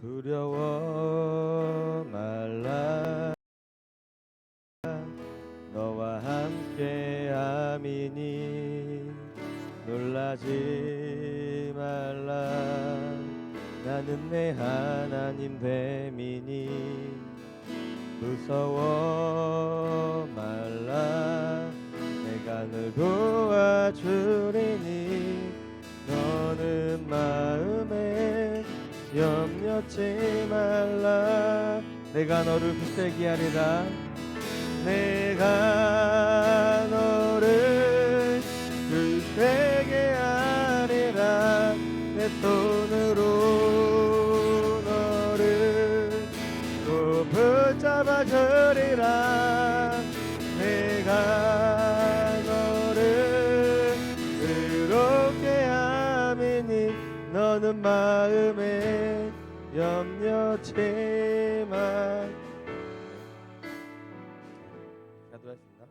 두려워 말라. 너와 함께 함이니 놀라지 말라. 나는 내 하나님 됨이니 무서워 말라. 내가 늘 도와주리니 너는 마음에 염려치 말라. 내가 너를 붙들게 하리라. 내가 너를 붙들게 하리라. 내 손으로 너를 또 붙잡아 주리라. 내가 너를 의롭게 함이니 너는 마음에 염려치 말. 기도하겠습니다.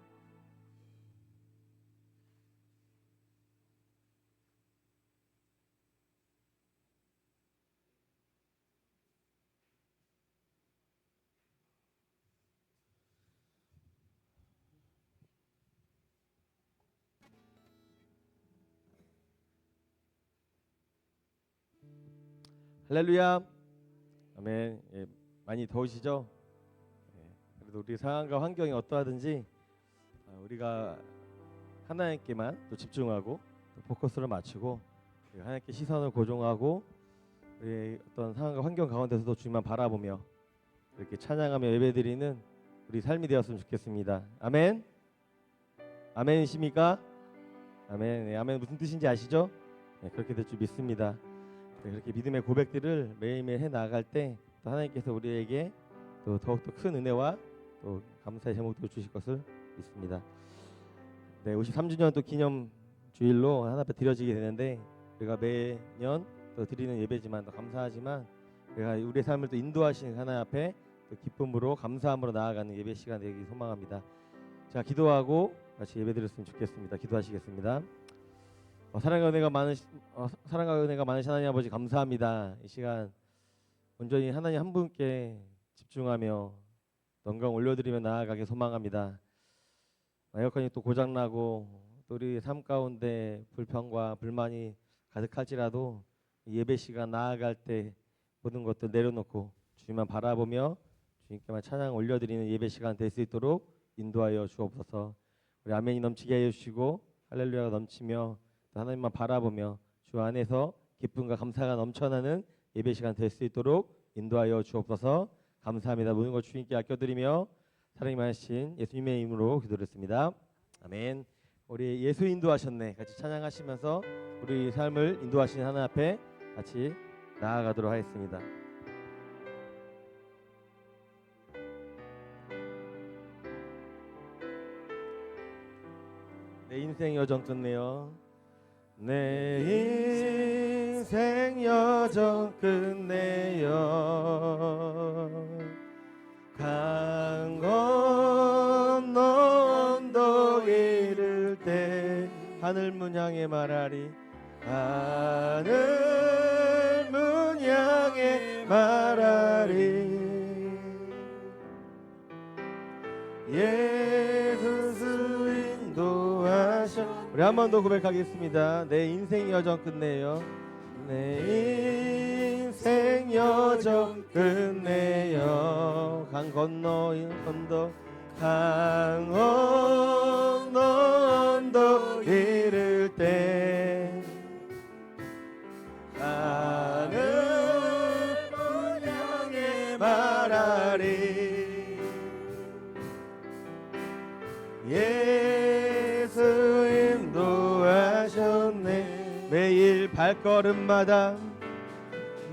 할렐루야. 아멘. 예, 많이 더우시죠? 예, 그래도 우리 상황과 환경이 어떠하든지 우리가 하나님께만 또 집중하고 또 포커스를 맞추고 하나님께 시선을 고정하고 우리의 어떤 상황과 환경 가운데서도 주님만 바라보며 이렇게 찬양하며 예배드리는 우리 삶이 되었으면 좋겠습니다. 아멘. 아멘이십니까? 아멘. 네, 아멘 무슨 뜻인지 아시죠? 네, 그렇게 될 줄 믿습니다. 그렇게 믿음의 고백들을 매일매일 해 나갈 때 또 하나님께서 우리에게 또 더욱더 큰 은혜와 또 감사의 제목도 주실 것을 믿습니다. 네, 53주년 또 기념 주일로 하나 앞에 드려지게 되는데 우리가 매년 또 드리는 예배지만 또 감사하지만 우리가 우리의 삶을 또 인도하시는 하나님 앞에 또 기쁨으로 감사함으로 나아가는 예배 시간 되기 소망합니다. 자, 기도하고 같이 예배 드렸으면 좋겠습니다. 기도하시겠습니다. 사랑과 은혜가 많으신 하나님 아버지 감사합니다. 이 시간 온전히 하나님 한 분께 집중하며 영광 올려드리며 나아가게 소망합니다. 에어컨이 또 고장나고 또 우리 삶 가운데 불평과 불만이 가득할지라도 예배 시간 나아갈 때 모든 것들 내려놓고 주님만 바라보며 주님께만 찬양 올려드리는 예배 시간 될 수 있도록 인도하여 주옵소서. 우리 아멘이 넘치게 해 주시고 할렐루야가 넘치며 하나님만 바라보며 주 안에서 기쁨과 감사가 넘쳐나는 예배 시간 될 수 있도록 인도하여 주옵소서. 감사합니다. 모든 것 주님께 아껴드리며 사랑이 많으신 예수님의 이름으로 기도했습니다. 아멘. 우리 예수 인도하셨네 같이 찬양하시면서 우리 삶을 인도하시는 하나님 앞에 같이 나아가도록 하겠습니다. 내 인생 여정 끝내요. 내 인생 여정 끝내요. 강 건너 언덕 이를 때 하늘 문 향해 말하리. 하늘 문 향해 말하리. 예수 인도하셔. 우리 한 번 더 고백하겠습니다. 내 인생 여정 끝내요. 내 인생 여정 끝내요. 강 건너 언덕 강 건너 언덕 이를 때 하늘 문 향해 말하리. 예수 인도하셨네. 매일 발걸음마다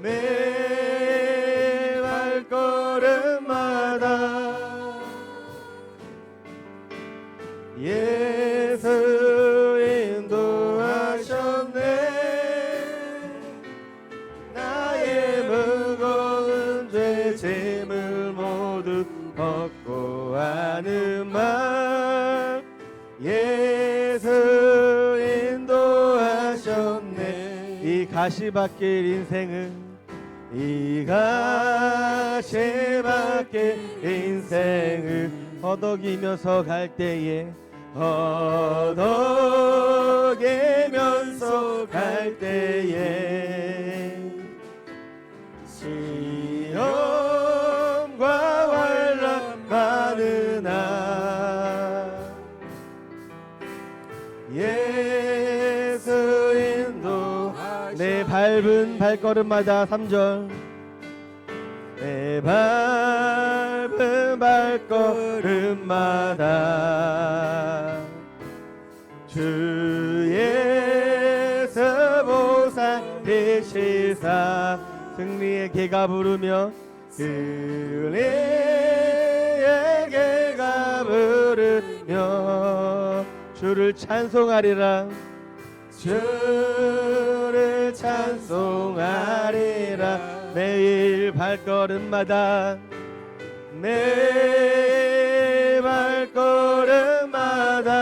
매 발걸음마다 예수 인도하셨네. 나의 무거운 죄 짐을 모두 벗고 하는 말 예수 인도하셨네. 이 가시밭길 인생은 이같이 밖에 인생을 허덕이면서 갈 때에 허덕이면서 갈 때에 시험과 환난 많으나 예수 인도 내 밟은 발걸음마다 3절 내 밟은 발걸음마다 주 예수 보살 되시사 승리의 개가 부르며 승리의 개가 부르며 주를 찬송하리라 주를 찬송하리라 매일 발걸음마다 내 발걸음마다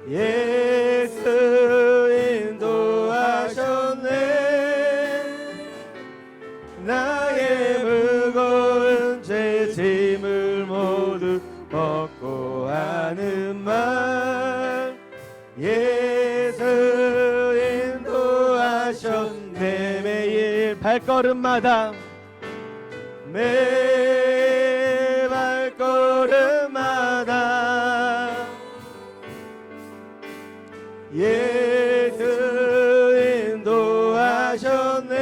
예수 인도하셨네 나의 무거운 죄 짐을 모두 벗고 하는 말 예수 인도하셨네 매일 발걸음마다 매 발걸음마다 예수 인도하셨네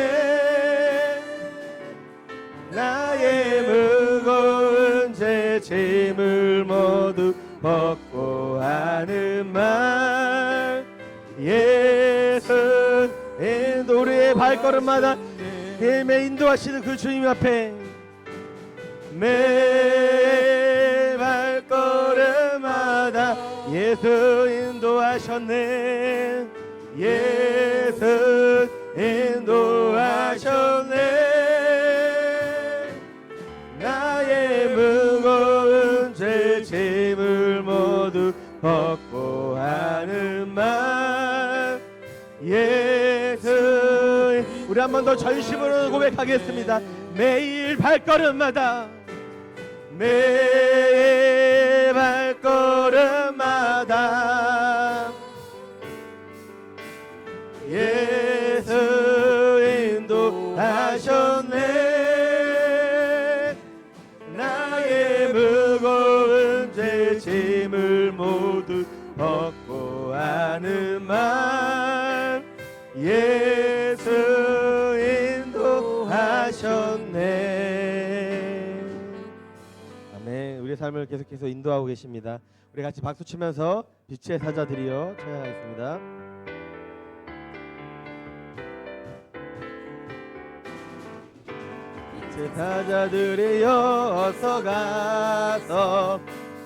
나의 무거운 죄 짐을 모두 벗고 하는 말 예수 인도 우리의 발걸음마다 매일 인도하시는 그 주님 앞에 매 발걸음마다 예수 인도하셨네 예수 인도하셨네 나의 무거운 죄 짐을 모두 벗고 하는 말 예수 우리 한 번 더 전심으로 고백하겠습니다 매일 발걸음마다 매 발걸음마다 예수 인도하셨네 나의 무거운 죄 짐을 모두 벗고 하는 말 예수 인도하셨네 아멘 우리의 삶을 계속해서 인도하고 계십니다 우리 같이 박수 치면서 빛의 사자들이여 찬양하겠습니다 빛의 사자들이여 어서 가서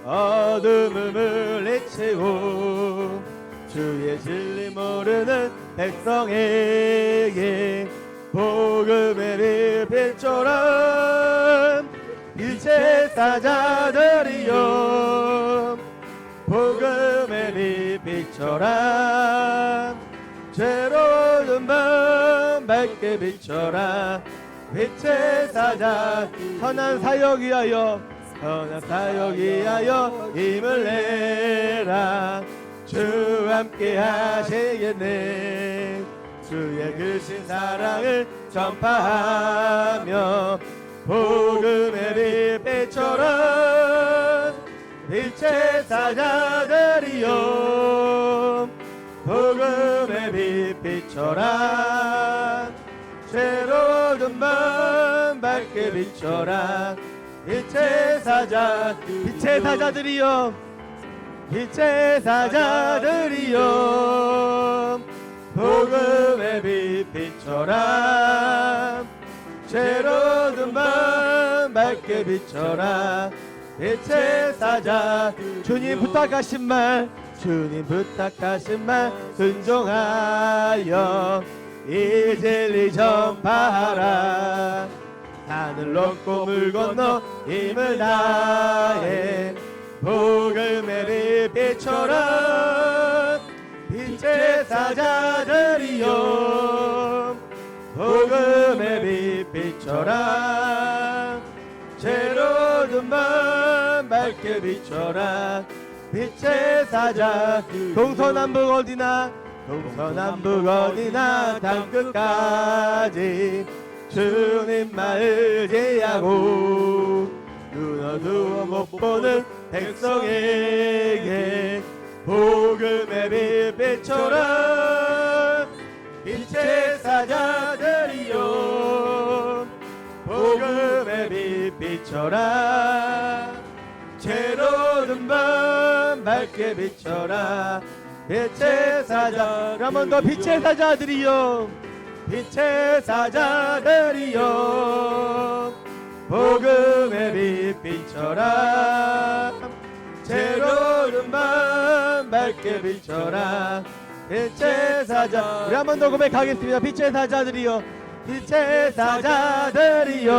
어둠을 물리치고 주의 진리 모르는 백성에게 복음의 빛처럼 빛의 사자들이여 복음의 빛처럼 죄로운 밤 밝게 비춰라 빛의 사자 선한 사역 위하여 선한 사역 위하여 힘을 내라 주 함께 하시겠네 주의 크신 사랑을 전파하며 복음의 빛처럼 빛의 사자들이여 복음의 빛처럼 죄로운 밤 밝게 비춰라 빛의 사자들이여 빛의 사자들이여 복음의 빛처럼 죄로운 밤 밝게 비춰라 빛의 사자 주님 부탁하신 말 순종하여 이 진리 전파하라 하늘 넘고 물 건너 힘을 다해 복음의 빛처럼 빛의 사자들이여 비춰라 죄로 든 맘 밝게 비춰라 빛의 사자 동서남북 어디나 동서남북 어디나 땅끝까지 주님만 의지하고 눈 어두워 못 보는 백성에게 복음의 빛 비춰라 빛의 사자들이여 복음의 빛 비춰라 죄로 든 밤 밝게 비춰라 빛의 사자 한 번 더 빛의 사자들이여 빛의 사자들이여 복음의 빛 비춰라 죄로 든 밤 밝게 비춰라 빛의 사자 우리 한 번 더 고백하겠습니다. 빛의 사자들이여 빛의 사자들이여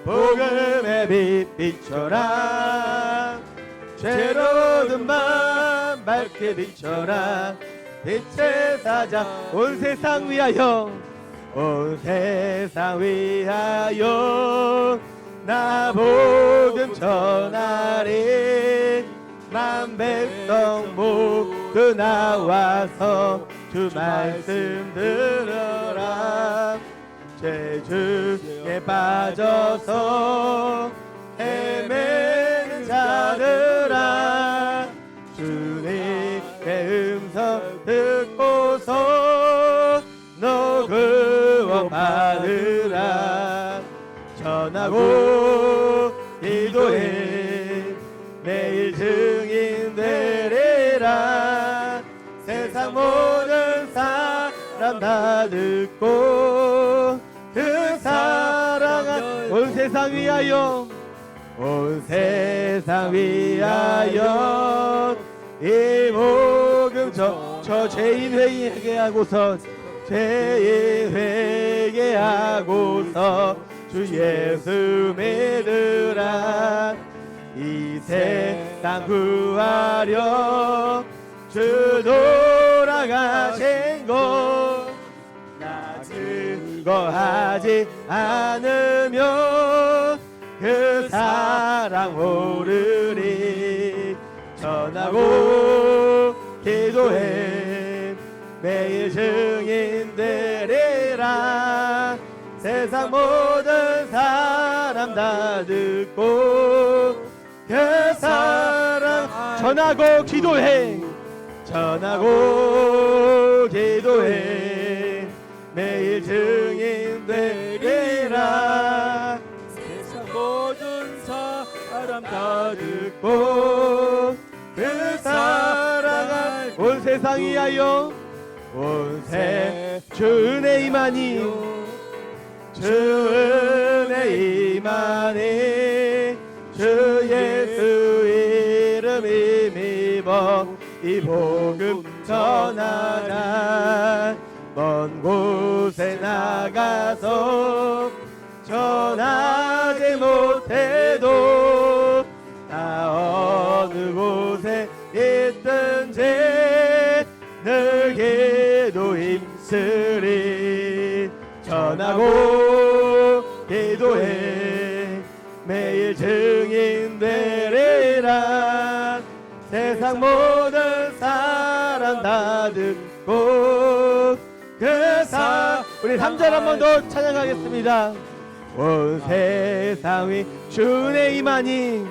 복음의 빛 비춰라 죄로 든 밤 밝게 비춰라 빛의 사자 온 세상 위하여 온 세상 위하여 나 복음 전하리 만 백성 모두 나와서 주 말씀 들어라 죄중에 빠져서 헤매는 자들아 주님의 음성 듣고서 너 구원 받으라 전하고 기도해 매일 증인 되리라 세상 모든 사람 다 듣고 그 사랑한 온 세상 위하여 온 세상 위하여 이 복음 저 죄인 회개하고서 죄인 회개하고서 주 예수 믿으라 이 세상 구하려 주 돌아가신 곳 나 증거하지 않으면 그 사랑 모르리 전하고 기도해 매일 증인 되리라 세상 모든 사람 다 듣고 그 사랑 전하고 기도해 전하고 기도해 매일 증인 되리라 세상 모든 사람 다 듣고 그 사랑을 온 세상 위하여 온세 주 은혜 임하니 주 은혜 임하니 주 예수 이름 힘입어 이 복음 전하라 먼 곳에 나가서 전하지 못해도 나 어느 곳에 있든지 늘 기도 힘쓰리 전하고 기도해 매일 증인 되리라 세상 모든 사람 다 듣고 그 사 우리 3절 한 번 더 찬양하겠습니다. 온 세상 위 주 은혜 임하니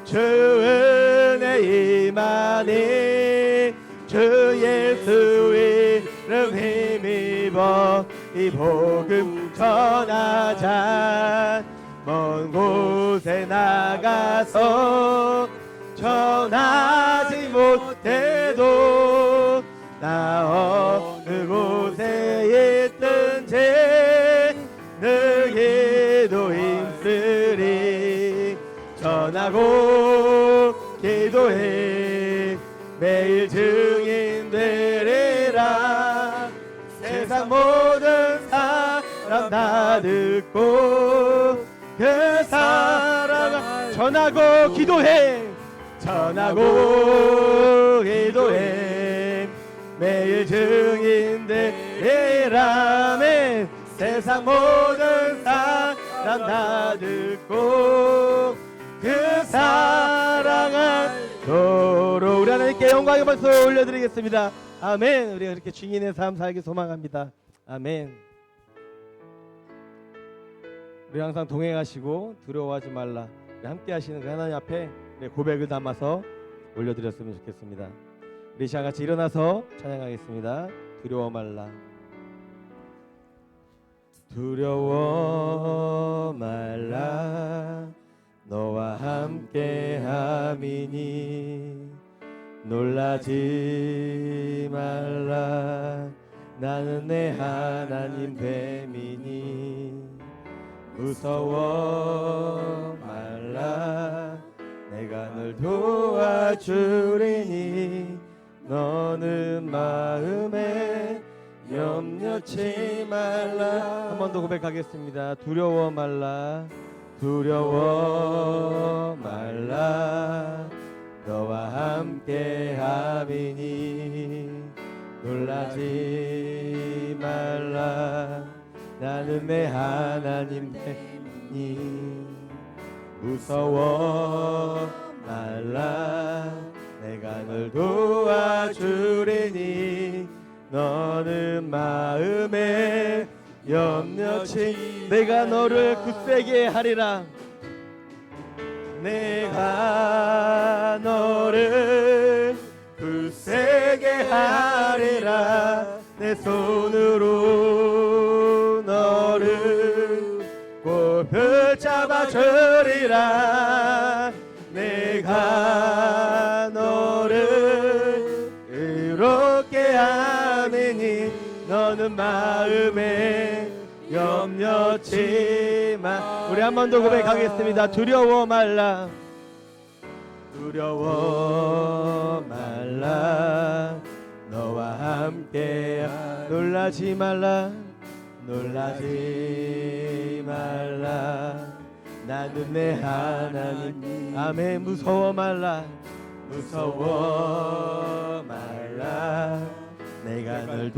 주 은혜 임하니 주 예수 이름 힘입어 이 복음 전하자 먼 곳에 나가서 전하지 못해도 나 어느 곳에 있든지 늘 기도 힘쓰리 전하고 기도해 매일 증인 되리라 세상 모든 사람 다 듣고 그 사랑 전하고 기도해 전하고 기도해 매일 증인 되리라 세상 모든 사람 다 듣고 그 사랑을 도로 우리 하나님께 영광의 박수 올려드리겠습니다. 아멘. 우리가 그렇게 증인의 삶 살기 소망합니다. 아멘. 우리 항상 동행하시고 두려워하지 말라 우리 함께 하시는 그 하나님 앞에 고백을 담아서 올려드렸으면 좋겠습니다. 우리 시간 같이 일어나서 찬양하겠습니다. 두려워 말라. 두려워 말라 너와 함께 함이니 놀라지 말라 나는 내 하나님 됨이니 무서워 말라 내가 널 도와주리니 너는 마음에 염려치 말라. 한 번 더 고백하겠습니다. 두려워 말라 두려워 말라 너와 함께 함이니 놀라지 말라 나는 내 하나님 되니 무서워 말라 내가 널 도와주리니 너는 마음에 염려치 내가 너를 굳세게 하리라 내가 너를 굳세게 하리라 내 손으로 너를 꼭 붙잡아 주리라 내가 너를 의롭게 하느니 너는 마음에 염려치 마. 우리 한 번 더 고백하겠습니다. 두려워 말라 두려워 말라 너와 함께 놀라지 말라 놀라지 말라 나는 내 하나님 아멘 무서워 말라 무서워 말라 내가 널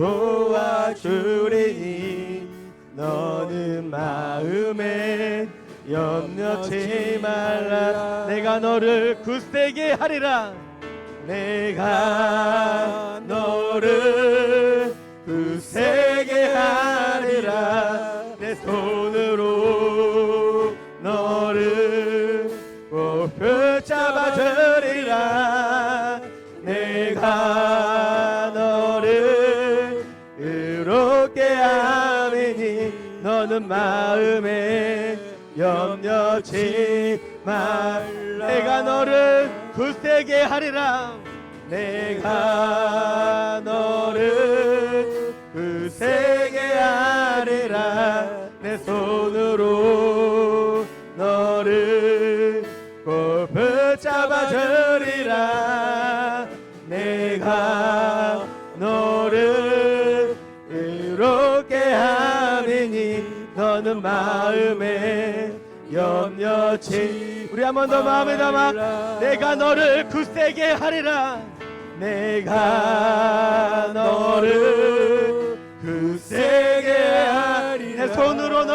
도와주리니 너는 마음에 염려치 말라 내가 너를 굳세게 하리라 내가 너를 굳세게 하리라 내 손으로 너를 꼭 붙잡아 주리라 내가 너를 의롭게 하리니 너는 마음에 염려치 말라 내가 너를 굳세게 하리라 내가 너를 굳세게 하리라 내 손으로 너를 꼭 붙잡아 주리라 내가 너를 의롭게 하리니 너는 마음에 염려치 우리 한 번 더 마음에 담아 내가 너를 굳세게 하리라 내가 너를 굳세게 하리라 내 손으로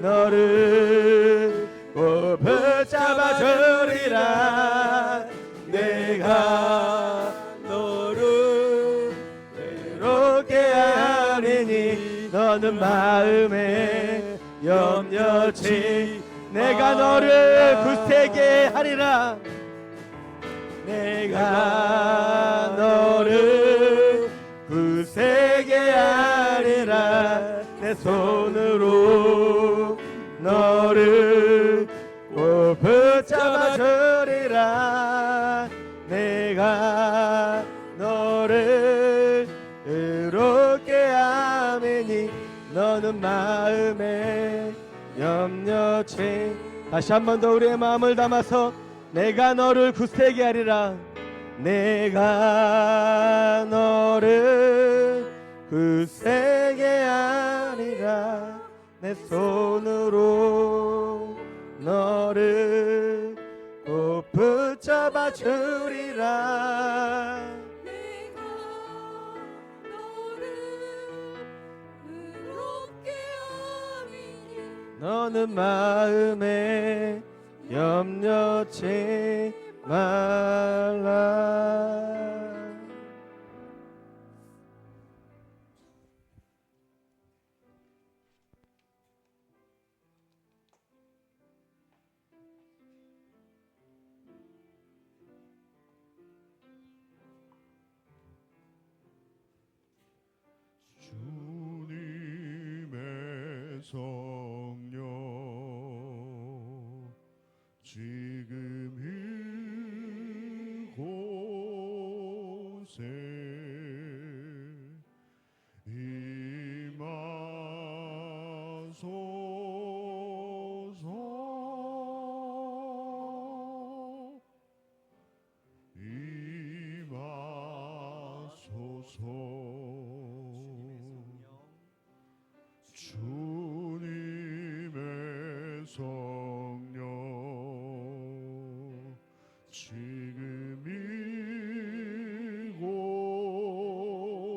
너를 꼭 붙잡아 주리라 내가 너를 외롭게 하리니 너는 마음에 염려치 내가 너를 굳세게 하리라 내가 너를 굳세게 하리라 내 손으로 너를 꼭 붙잡아 주리라 내가 너를 의롭게 하매니 너는 마음에 염려치 다시 한 번 더 우리의 마음을 담아서 내가 너를 굳세게 하리라 내가 너를 굳세게 하리라 내 손으로 너를 꼭 붙잡아 주리라 너는 마음에 염려치 말라. 주님의 성령 지금 이곳에 임하소서. 주님의 성령 지금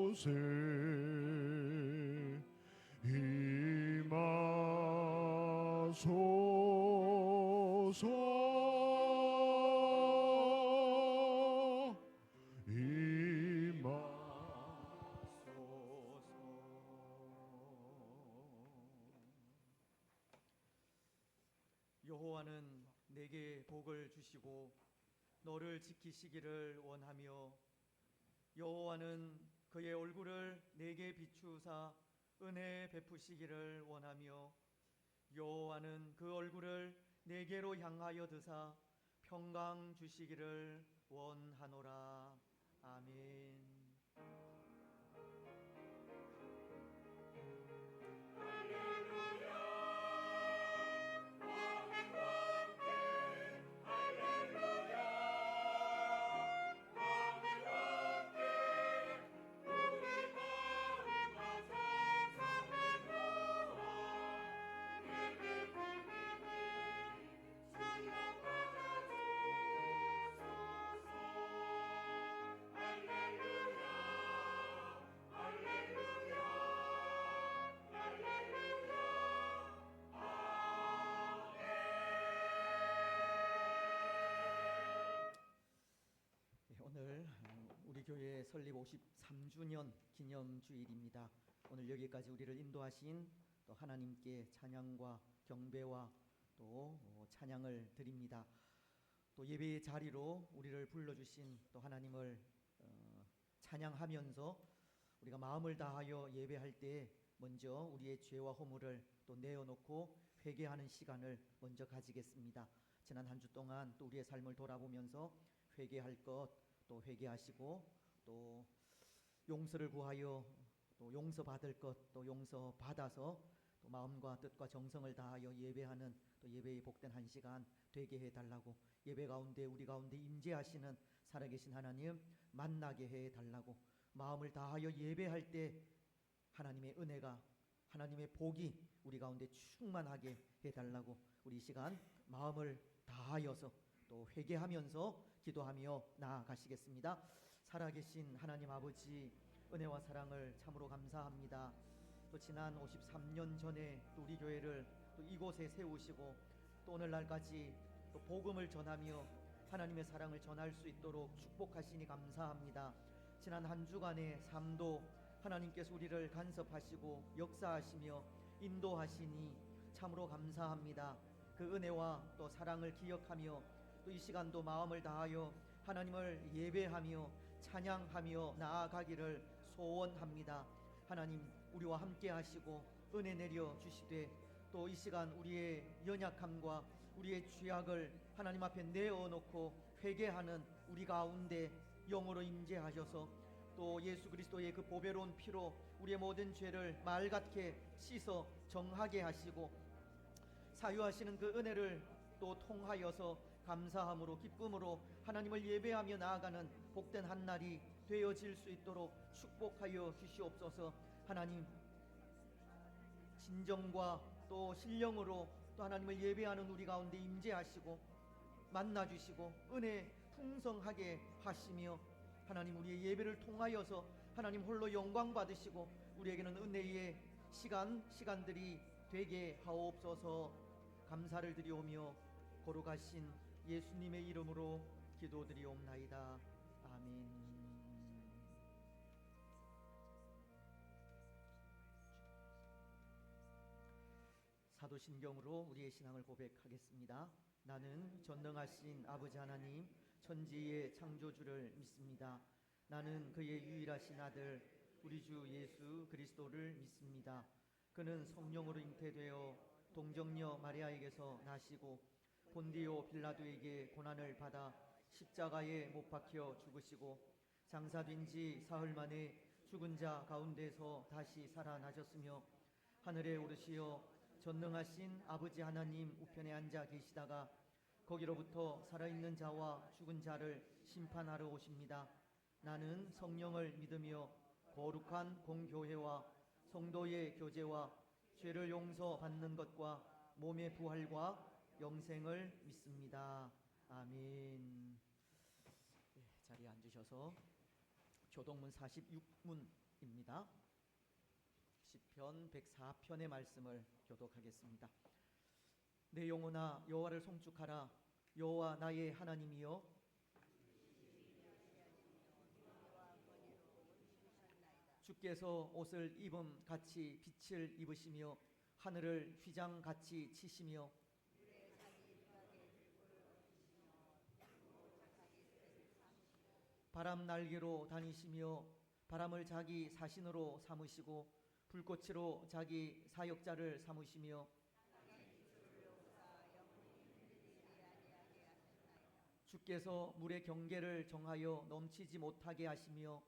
이곳에 임하소서. 여호와는 내게 복을 주시고 너를 지키시기를 원하며 여호와는 그의 얼굴을 내게 비추사 은혜 베푸시기를 원하며 여호와는 그 얼굴을 내게로 향하여 드사 평강 주시기를 원하노라. 아멘. 오늘 우리 교회 설립 53주년 기념주일입니다. 오늘 여기까지 우리를 인도하신 또 하나님께 찬양과 경배와 또 찬양을 드립니다. 또 예배의 자리로 우리를 불러주신 또 하나님을 찬양하면서 우리가 마음을 다하여 예배할 때 먼저 우리의 죄와 허물을 또 내어놓고 회개하는 시간을 먼저 가지겠습니다. 지난 한 주 동안 또 우리의 삶을 돌아보면서 회개할 것 또 회개하시고 또 용서를 구하여 또 용서받을 것 또 용서받아서 또 마음과 뜻과 정성을 다하여 예배하는 또 예배의 복된 한 시간 되게 해달라고, 예배 가운데 우리 가운데 임재하시는 살아계신 하나님 만나게 해달라고, 마음을 다하여 예배할 때 하나님의 은혜가 하나님의 복이 우리 가운데 충만하게 해달라고 우리 이 시간 마음을 다하여서 또 회개하면서 기도하며 나아가시겠습니다. 살아계신 하나님 아버지, 은혜와 사랑을 참으로 감사합니다. 또 지난 53년 전에 또 우리 교회를 또 이곳에 세우시고 또 오늘날까지 또 복음을 전하며 하나님의 사랑을 전할 수 있도록 축복하시니 감사합니다. 지난 한 주간의 삶도 하나님께서 우리를 간섭하시고 역사하시며 인도하시니 참으로 감사합니다. 그 은혜와 또 사랑을 기억하며 또 이 시간도 마음을 다하여 하나님을 예배하며 찬양하며 나아가기를 소원합니다. 하나님 우리와 함께 하시고 은혜 내려 주시되 또 이 시간 우리의 연약함과 우리의 죄악을 하나님 앞에 내어놓고 회개하는 우리 가운데 영으로 임재하셔서 또 예수 그리스도의 그 보배로운 피로 우리의 모든 죄를 맑게 씻어 정하게 하시고 사유하시는 그 은혜를 또 통하여서 감사함으로 기쁨으로 하나님을 예배하며 나아가는 복된 한날이 되어질 수 있도록 축복하여 주시옵소서. 하나님 진정과 또 신령으로 또 하나님을 예배하는 우리 가운데 임재하시고 만나주시고 은혜 풍성하게 하시며 하나님 우리의 예배를 통하여서 하나님 홀로 영광 받으시고 우리에게는 은혜의 시간들이 되게 하옵소서. 감사를 드리오며 거룩하신 예수님의 이름으로 기도드리옵나이다. 아멘. 사도신경으로 우리의 신앙을 고백하겠습니다. 나는 전능하신 아버지 하나님 천지의 창조주를 믿습니다. 나는 그의 유일하신 아들 우리 주 예수 그리스도를 믿습니다. 그는 성령으로 잉태되어 동정녀 마리아에게서 나시고 본디오 빌라도에게 고난을 받아 십자가에 못 박혀 죽으시고 장사된 지 사흘 만에 죽은 자 가운데서 다시 살아나셨으며 하늘에 오르시어 전능하신 아버지 하나님 우편에 앉아 계시다가 거기로부터 살아있는 자와 죽은 자를 심판하러 오십니다. 나는 성령을 믿으며 거룩한 공교회와 성도의 교제와 죄를 용서받는 것과 몸의 부활과 영생을 믿습니다. 아멘. 네, 자리에 앉으셔서 교동문 46문입니다. 시편 104편의 말씀을 교독하겠습니다. 내 영혼아 여호와를 송축하라. 여호와 나의 하나님이여 주께서 옷을 입음 같이 빛을 입으시며 하늘을 휘장 같이 치시며 바람 날개로 다니시며 바람을 자기 사신으로 삼으시고 불꽃으로 자기 사역자를 삼으시며 주께서 물의 경계를 정하여 넘치지 못하게 하시며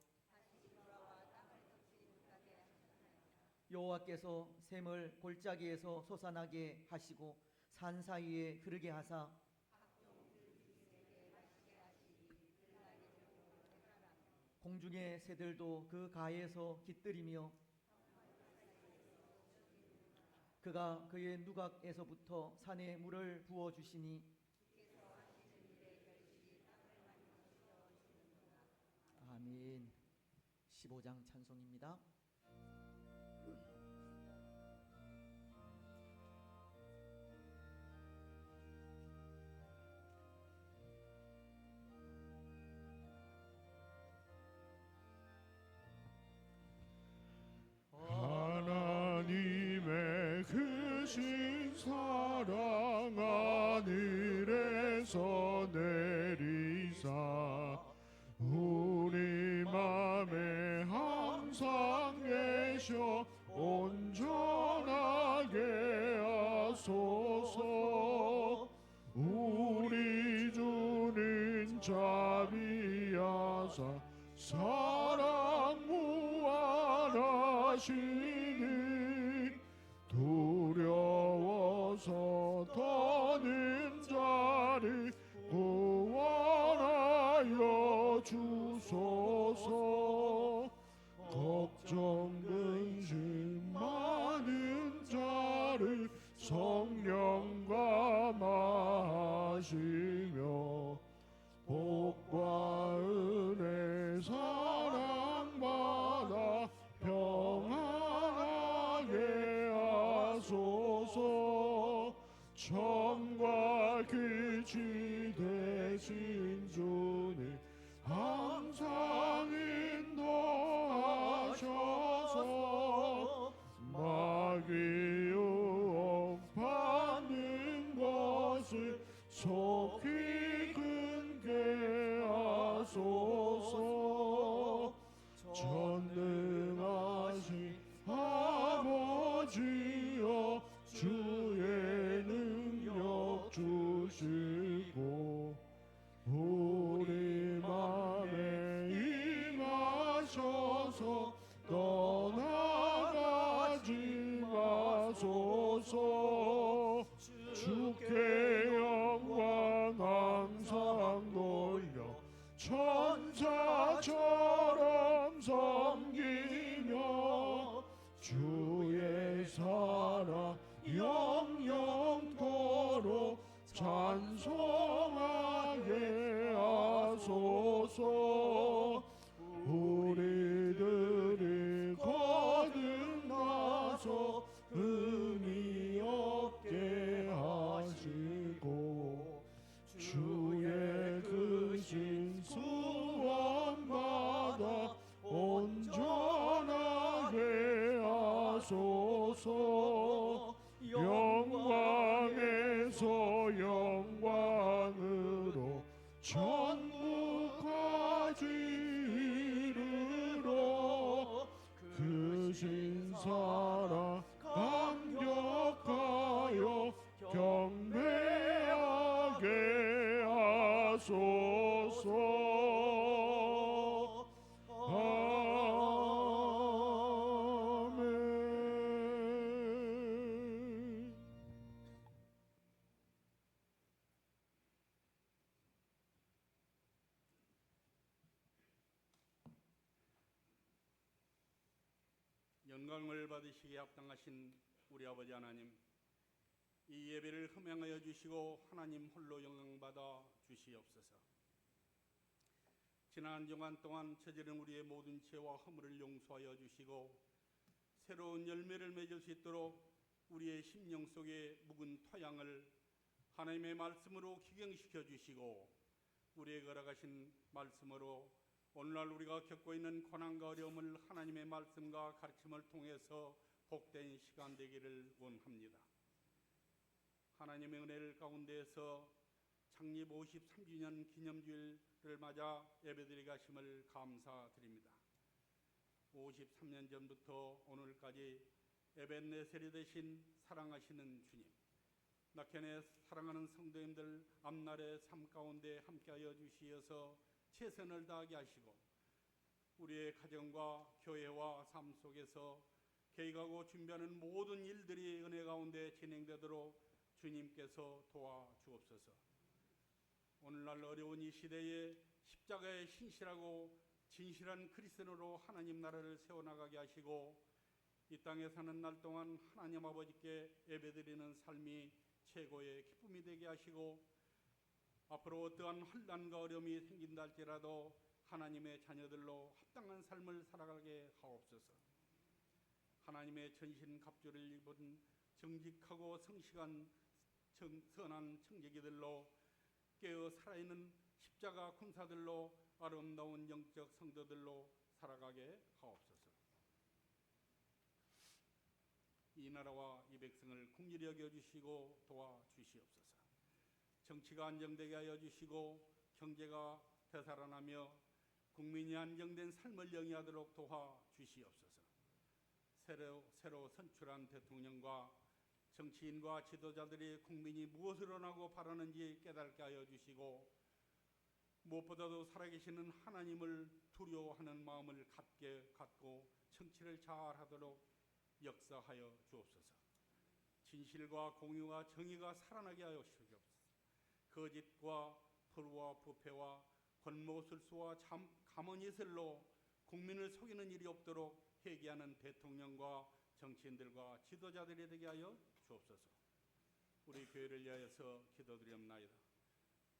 여호와께서 샘을 골짜기에서 솟아나게 하시고 산 사이에 흐르게 하사 공중의 새들도 그 가에서 깃들이며 그가 그의 누각에서부터 산에 물을 부어주시니 아멘. 15장 찬송입니다. 하나님의 크신 사랑 하늘에서 내리사 우리 맘에 항상 계셔 온전하게 하소서. 우리 주는 자비하사 사랑 무한하시니 두려워서 더는 자를 구원하여 주소서. 걱정 근심 많은 자를 성령과 마시며 복과 은혜 사랑받아 평안하게 하소서. 처음과 끝이 되신 주님 항상 인도하셔서 마귀 유혹받는 것을 속히 끊게 하소서. 전능하신 아버지여 주의 능력 주시고 우리 맘에 임하셔서 떠나가지 마소서. 주께 영광 항상 돌려 천사처럼 섬기며 주의 사랑 영영토록 찬송하게 하소서. 우리들이 거듭나서 은희 천국까지 이르러 그 신사랑 감격하여 경배하게 하소서. 아멘. 영광을 받으시기에 합당하신 우리 아버지 하나님, 이 예배를 흠양하여 주시고 하나님 홀로 영광받아 주시옵소서. 지난 한 주간 동안 저지른 우리의 모든 죄와 허물을 용서하여 주시고 새로운 열매를 맺을 수 있도록 우리의 심령 속에 묵은 토양을 하나님의 말씀으로 기경시켜 주시고 우리에게 허락하신 말씀으로 오늘날 우리가 겪고 있는 고난과 어려움을 하나님의 말씀과 가르침을 통해서 복된 시간 되기를 원합니다. 하나님의 은혜를 가운데에서 창립 53주년 기념주일을 맞아 예배드리게 하심을 감사드립니다. 53년 전부터 오늘까지 에벤네셀이 되신 사랑하시는 주님, 낙현의 사랑하는 성도님들 앞날의 삶 가운데 함께하여 주시어서 최선을 다하게 하시고 우리의 가정과 교회와 삶 속에서 계획하고 준비하는 모든 일들이 은혜 가운데 진행되도록 주님께서 도와주옵소서. 오늘날 어려운 이 시대에 십자가에 신실하고 진실한 그리스도로 하나님 나라를 세워나가게 하시고 이 땅에 사는 날 동안 하나님 아버지께 예배드리는 삶이 최고의 기쁨이 되게 하시고 앞으로 어떠한 환난과 어려움이 생긴다 할지라도 하나님의 자녀들로 합당한 삶을 살아가게 하옵소서. 하나님의 전신 갑주를 입은 정직하고 성실한 선한 청지기들로 깨어 살아있는 십자가 군사들로 아름다운 영적 성도들로 살아가게 하옵소서. 이 나라와 이 백성을 긍휼히 여겨주시고 도와주시옵소서. 정치가 안정되게 하여 주시고 경제가 되살아나며 국민이 안정된 삶을 영위하도록 도와주시옵소서. 새로 선출한 대통령과 정치인과 지도자들이 국민이 무엇을 원하고 바라는지 깨닫게 하여 주시고 무엇보다도 살아계시는 하나님을 두려워하는 마음을 갖고 정치를 잘하도록 역사하여 주옵소서. 진실과 공의와 정의가 살아나게 하여 주옵소서. 거짓과 불우와 부패와 권모술수와 가문이슬로 국민을 속이는 일이 없도록 회개하는 대통령과 정치인들과 지도자들이 되게 하여 주옵소서. 우리 교회를 위하여서 기도드리옵나이다.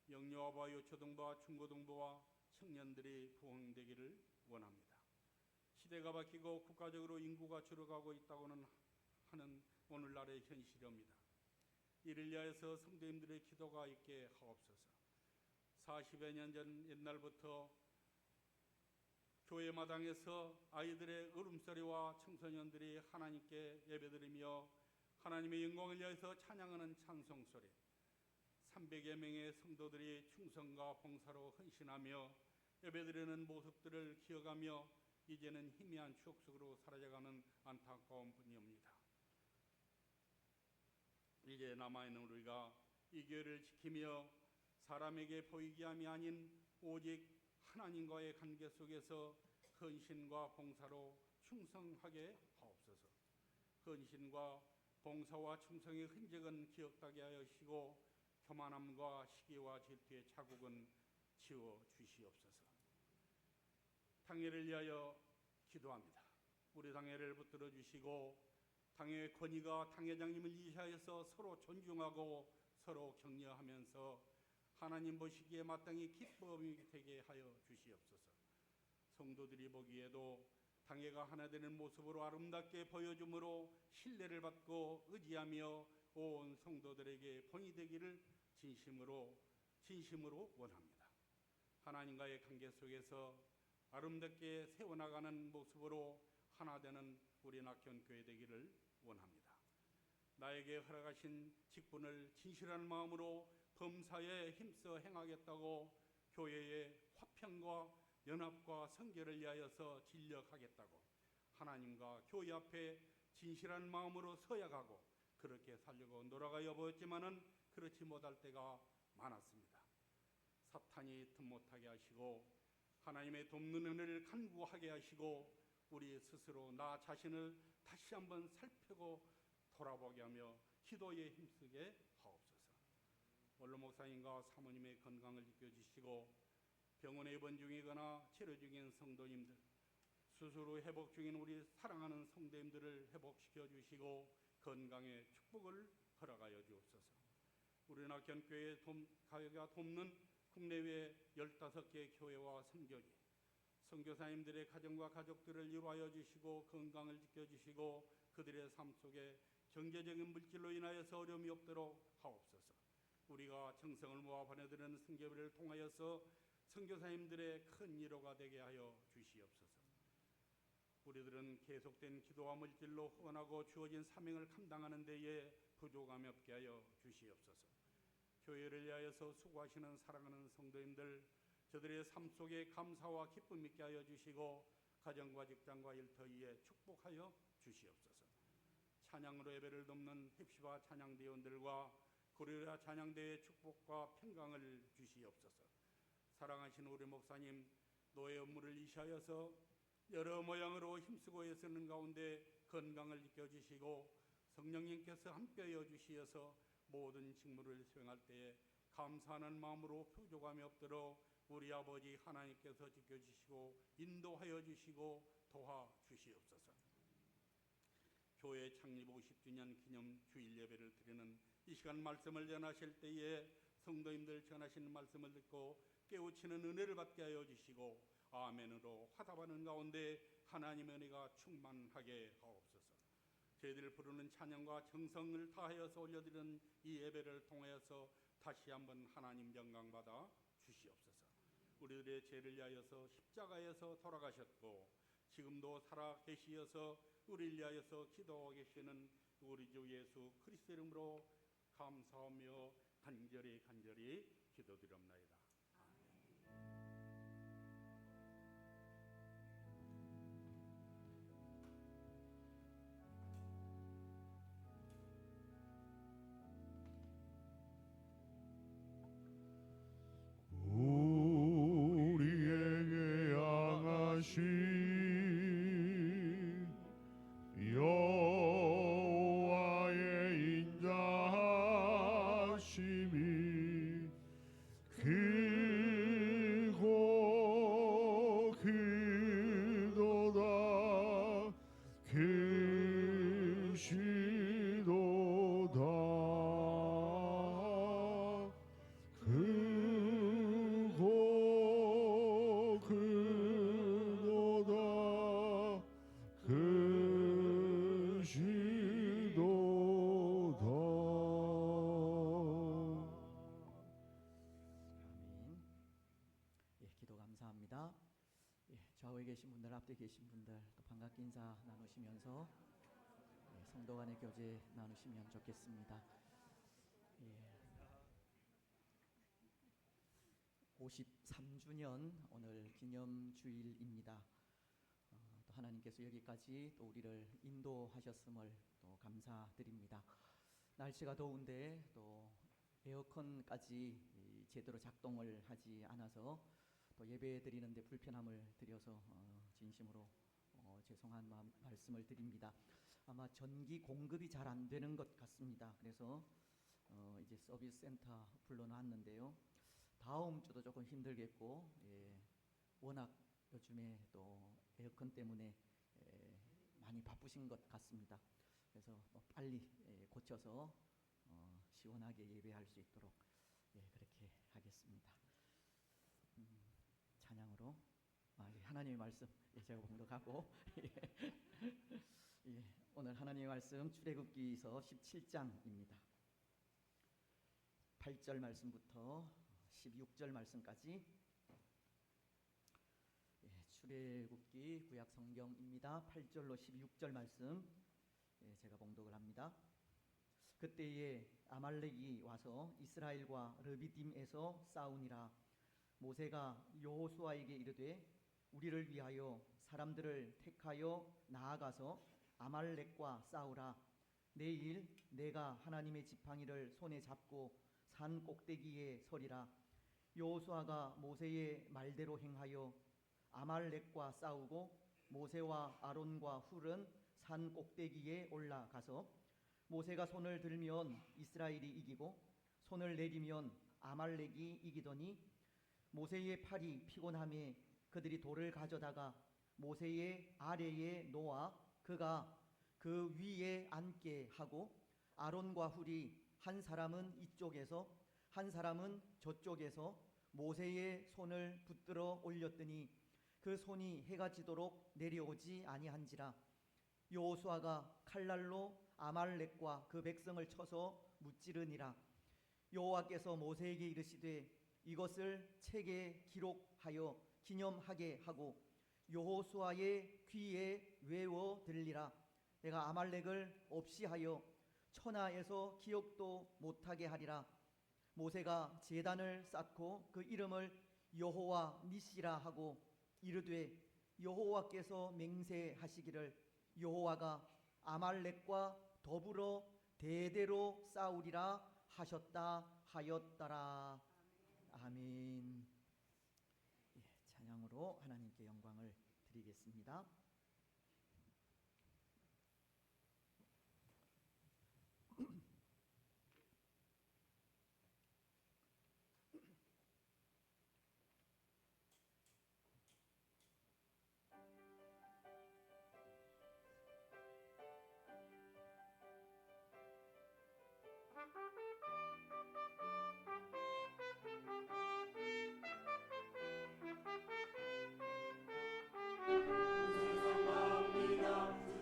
영유아와 유초등부와 중고등부와 청년들이 부흥되기를 원합니다. 시대가 바뀌고 국가적으로 인구가 줄어가고 있다고는 하는 오늘날의 현실입니다. 이를 위하여서 성도님들의 기도가 있게 하옵소서. 40여 년 전 옛날부터 교회 마당에서 아이들의 울음소리와 청소년들이 하나님께 예배드리며 하나님의 영광을 위하여서 찬양하는 찬송소리, 300여 명의 성도들이 충성과 봉사로 헌신하며 예배드리는 모습들을 기억하며 이제는 희미한 추억 속으로 사라져가는 안타까운 뿐입니다. 이제 남아있는 우리가 이 교회를 지키며 사람에게 보이게 함이 아닌 오직 하나님과의 관계 속에서 헌신과 봉사로 충성하게 하옵소서. 헌신과 봉사와 충성의 흔적은 기억나게 하여 주시고 교만함과 시기와 질투의 자국은 지워 주시옵소서. 당회를 위하여 기도합니다. 우리 당회를 붙들어 주시고 당회 권위가 당회장님을 이시하여서 서로 존중하고 서로 격려하면서 하나님 보시기에 마땅히 기쁨이 되게 하여 주시옵소서. 성도들이 보기에도 당회가 하나 되는 모습으로 아름답게 보여줌으로 신뢰를 받고 의지하며 온 성도들에게 본이 되기를 진심으로 원합니다. 하나님과의 관계 속에서 아름답게 세워나가는 모습으로 하나 되는 우리 낙현교회 되기를 원합니다. 나에게 허락하신 직분을 진실한 마음으로 범사에 힘써 행하겠다고 교회의 화평과 연합과 성결을 위하여서 진력하겠다고 하나님과 교회 앞에 진실한 마음으로 서야 가고 그렇게 살려고 노력하여 보았지만은 그렇지 못할 때가 많았습니다. 사탄이 틈 못하게 하시고 하나님의 돕는 은혜를 간구하게 하시고 우리 스스로 나 자신을 다시 한번 살펴고 돌아보게 하며 기도에 힘쓰게 하옵소서. 원로 목사님과 사모님의 건강을 지켜주시고 병원에 입원 중이거나 치료 중인 성도님들, 수술 후 회복 중인 우리 사랑하는 성도님들을 회복시켜 주시고 건강의 축복을 허락하여 주옵소서. 우리나라 견교회가 돕는 국내외 15개 교회와 선교지, 선교사님들의 가정과 가족들을 이루하여 주시고 건강을 지켜주시고 그들의 삶 속에 경제적인 물질로 인하여서 어려움이 없도록 하옵소서. 우리가 정성을 모아 보내드리는 선교회를 통하여서 선교사님들의 큰 위로가 되게 하여 주시옵소서. 우리들은 계속된 기도와 물질로 후원하고 주어진 사명을 감당하는 데에 부족함이 없게 하여 주시옵소서. 교회를 위하여서 수고하시는 사랑하는 성도님들, 저들의 삶 속에 감사와 기쁨 있게 하여 주시고 가정과 직장과 일터위에 축복하여 주시옵소서. 찬양으로 예배를 돕는 헵시바 찬양대원들과 고려라 찬양대의 축복과 평강을 주시옵소서. 사랑하시는 우리 목사님, 노예 업무를 이시하여서 여러 모양으로 힘쓰고 애쓰는 가운데 건강을 지켜주시고 성령님께서 함께하여 주시어서 모든 직무를 수행할 때에 감사하는 마음으로 부족함이 없도록 우리 아버지 하나님께서 지켜주시고 인도하여 주시고 도와주시옵소서. 교회 창립 50주년 기념 주일 예배를 드리는 이 시간 말씀을 전하실 때에 성도님들 전하시는 말씀을 듣고 깨우치는 은혜를 받게 하여 주시고 아멘으로 화답하는 가운데 하나님의 은혜가 충만하게 하옵소서. 저희들 부르는 찬양과 정성을 다하여서 올려드리는 이 예배를 통하여서 다시 한번 하나님 영광받아 주시옵소서. 우리들의 죄를 위하여서 십자가에서 돌아가셨고 지금도 살아 계시어서 우리를 위하여서 기도하고 계시는 우리 주 예수 그리스도 이름으로 감사하며 간절히 기도드립나이다. 우리에게 향하신 여호와의 인자하심이 길고 길도다 길시도다 크고 크도다 크시도다. 아멘. 예, 기도 감사합니다. 예, 좌우에 계신 분들, 앞에 계신 분들 또 반갑게 인사 나누시면서 예, 성도 간의 교제 나누시면 좋겠습니다. 예, 53주년 오늘 기념주일입니다. 또 하나님께서 여기까지 또 우리를 인도하셨음을 또 감사드립니다. 날씨가 더운데 또 에어컨까지 제대로 작동을 하지 않아서 또 예배 드리는데 불편함을 드려서 진심으로 죄송한 말씀을 드립니다. 아마 전기 공급이 잘 안 되는 것 같습니다. 그래서 이제 서비스 센터 불러놨는데요. 다음 주도 조금 힘들겠고, 예, 워낙 요즘에 또 에어컨 때문에 많이 바쁘신 것 같습니다. 그래서 빨리 고쳐서 시원하게 예배할 수 있도록 그렇게 하겠습니다. 찬양으로 하나님의 말씀 제가 봉독하고 예, 오늘 하나님의 말씀 출애굽기서 17장입니다. 8절 말씀부터 16절 말씀까지 출애굽기 구약 성경입니다. 8절로 16절 말씀 제가 봉독을 합니다. 그때에 아말렉이 와서 이스라엘과 르비딤에서 싸우니라. 모세가 여호수아에게 이르되 우리를 위하여 사람들을 택하여 나아가서 아말렉과 싸우라. 내일 내가 하나님의 지팡이를 손에 잡고 산 꼭대기에 서리라. 여호수아가 모세의 말대로 행하여 아말렉과 싸우고 모세와 아론과 훌은 산 꼭대기에 올라가서 모세가 손을 들면 이스라엘이 이기고 손을 내리면 아말렉이 이기더니 모세의 팔이 피곤함에 그들이 돌을 가져다가 모세의 아래에 놓아 그가 그 위에 앉게 하고 아론과 훌이 한 사람은 이쪽에서 한 사람은 저쪽에서 모세의 손을 붙들어 올렸더니 그 손이 해가 지도록 내려오지 아니한지라. 여호수아가 칼날로 아말렉과 그 백성을 쳐서 무찌르니라. 여호와께서 모세에게 이르시되 이것을 책에 기록하여 기념하게 하고 여호수아의 귀에 외워 들리라. 내가 아말렉을 없이 하여 천하에서 기억도 못하게 하리라. 모세가 제단을 쌓고 그 이름을 여호와 니시라 하고 이르되 여호와께서 맹세하시기를 여호와가 아말렉과 더불어 대대로 싸우리라 하셨다 하였더라. 아멘. 예, 찬양으로 하나님께 영광을 드리겠습니다.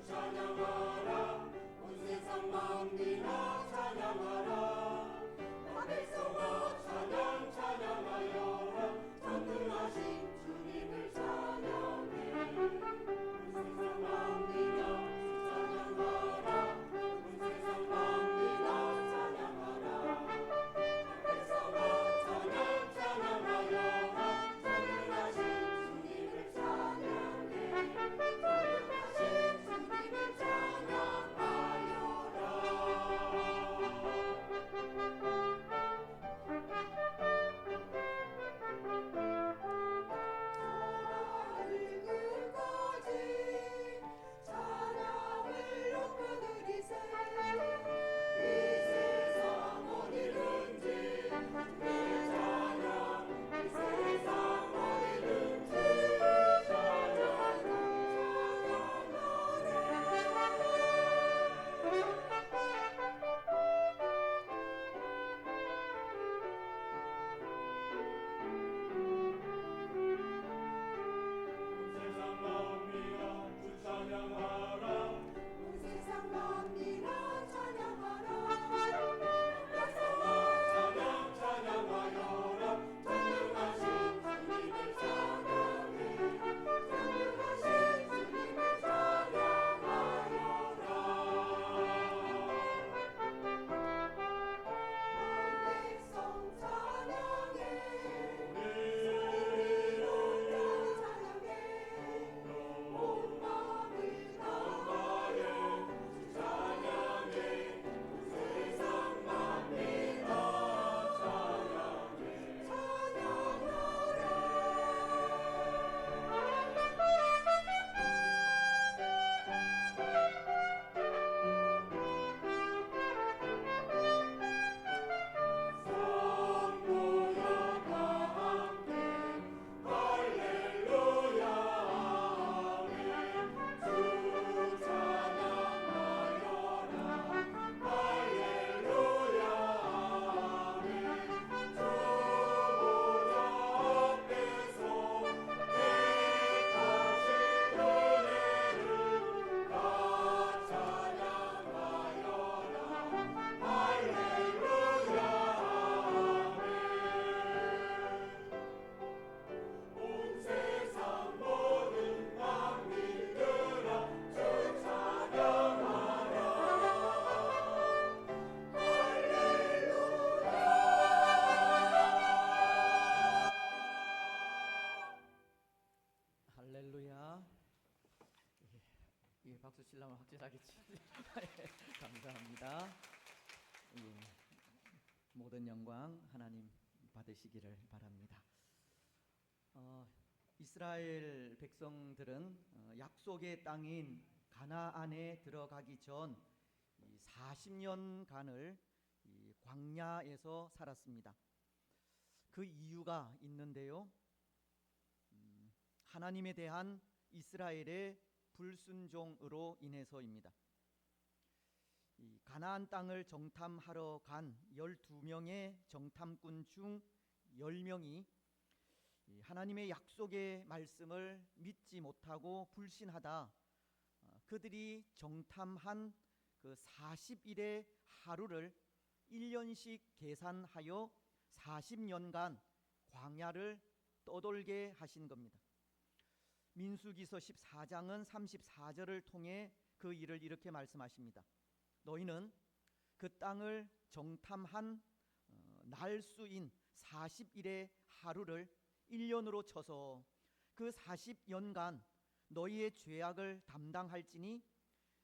찬양하라 박수 치려면 확실하게 치지. 감사합니다. 예, 모든 영광 하나님 받으시기를 바랍니다. 이스라엘 백성들은 약속의 땅인 가나안에 들어가기 전 40년간을 이 광야에서 살았습니다. 그 이유가 있는데요. 하나님에 대한 이스라엘의 불순종으로 인해서입니다. 이 가나안 땅을 정탐하러 간 12명의 정탐꾼 중 10명이 하나님의 약속의 말씀을 믿지 못하고 불신하다 그들이 정탐한 그 40일의 하루를 1년씩 계산하여 40년간 광야를 떠돌게 하신 겁니다. 민수기서 14장은 34절을 통해 그 일을 이렇게 말씀하십니다. 너희는 그 땅을 정탐한 날수인 40일의 하루를 1년으로 쳐서 그 40년간 너희의 죄악을 담당할지니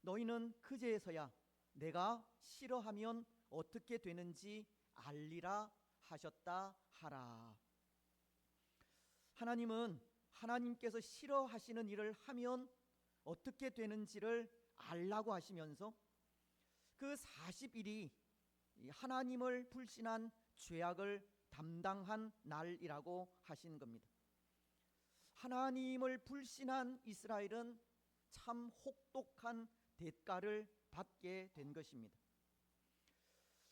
너희는 그제서야 내가 싫어하면 어떻게 되는지 알리라 하셨다 하라. 하나님은 하나님께서 싫어하시는 일을 하면 어떻게 되는지를 알라고 하시면서 그 40일이 하나님을 불신한 죄악을 담당한 날이라고 하신 겁니다. 하나님을 불신한 이스라엘은 참 혹독한 대가를 받게 된 것입니다.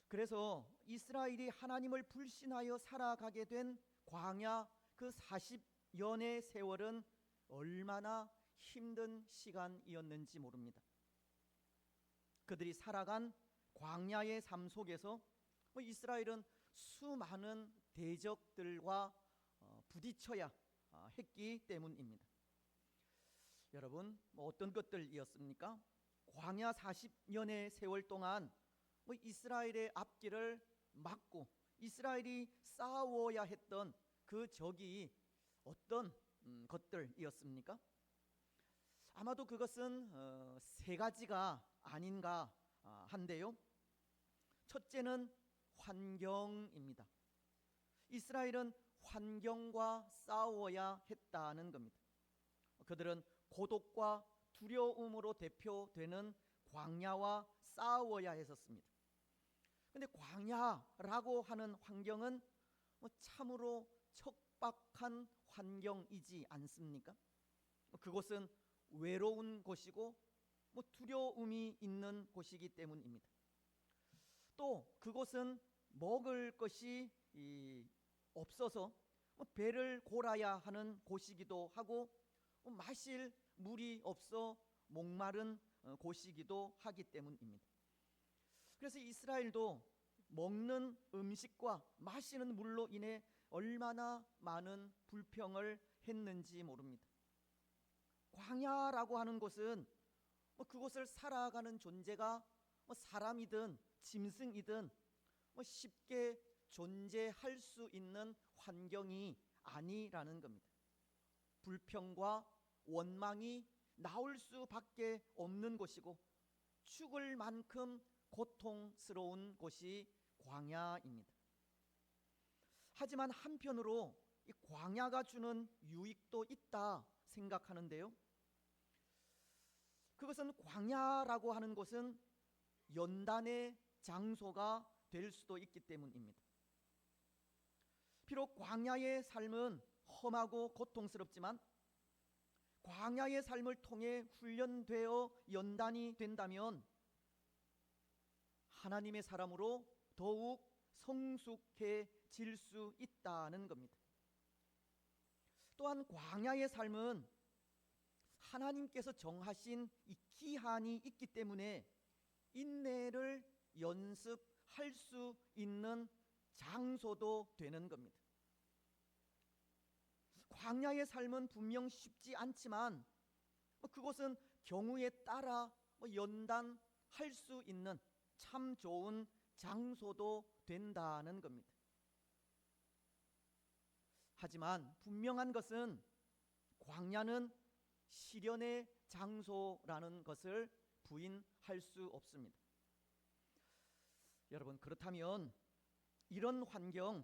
그래서 이스라엘이 하나님을 불신하여 살아가게 된 광야 그 40년의 세월은 얼마나 힘든 시간이었는지 모릅니다. 그들이 살아간 광야의 삶 속에서 이스라엘은 수많은 대적들과 부딪혀야 했기 때문입니다. 여러분, 어떤 것들이었습니까? 광야 40년의 세월 동안 이스라엘의 앞길을 막고 이스라엘이 싸워야 했던 그 적이 어떤 것들이었습니까? 아마도 그것은 세 가지가 아닌가 한데요. 첫째는 환경입니다. 이스라엘은 환경과 싸워야 했다는 겁니다. 그들은 고독과 두려움으로 대표되는 광야와 싸워야 했었습니다. 근데 광야라고 하는 환경은 참으로 척박한 환경이지 않습니까? 그곳은 외로운 곳이고 두려움이 있는 곳이기 때문입니다. 또 그곳은 먹을 것이 없어서 배를 골아야 하는 곳이기도 하고 마실 물이 없어 목마른 곳이기도 하기 때문입니다. 그래서 이스라엘도 먹는 음식과 마시는 물로 인해 얼마나 많은 불평을 했는지 모릅니다. 광야라고 하는 곳은 그곳을 살아가는 존재가 사람이든 짐승이든 쉽게 존재할 수 있는 환경이 아니라는 겁니다. 불평과 원망이 나올 수밖에 없는 곳이고 죽을 만큼 고통스러운 곳이 광야입니다. 하지만 한편으로 이 광야가 주는 유익도 있다 생각하는데요. 그것은 광야라고 하는 곳은 연단의 장소가 될 수도 있기 때문입니다. 비록 광야의 삶은 험하고 고통스럽지만 광야의 삶을 통해 훈련되어 연단이 된다면 하나님의 사람으로 더욱 성숙해질 수 있다는 겁니다. 또한 광야의 삶은 하나님께서 정하신 이 기한이 있기 때문에 인내를 연습할 수 있는 장소도 되는 겁니다. 광야의 삶은 분명 쉽지 않지만 그곳은 경우에 따라 연단할 수 있는 참 좋은 장소도 된다는 겁니다. 하지만 분명한 것은 광야는 시련의 장소라는 것을 부인할 수 없습니다. 여러분, 그렇다면 이런 환경,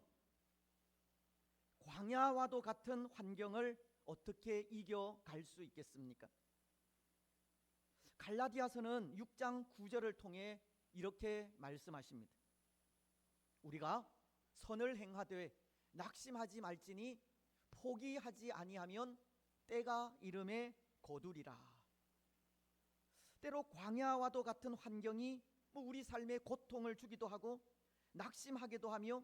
광야와도 같은 환경을 어떻게 이겨갈 수 있겠습니까? 갈라디아서는 6장 9절을 통해 이렇게 말씀하십니다. 우리가 선을 행하되 낙심하지 말지니 포기하지 아니하면 때가 이름에 거두리라. 때로 광야와도 같은 환경이 우리 삶에 고통을 주기도 하고 낙심하기도 하며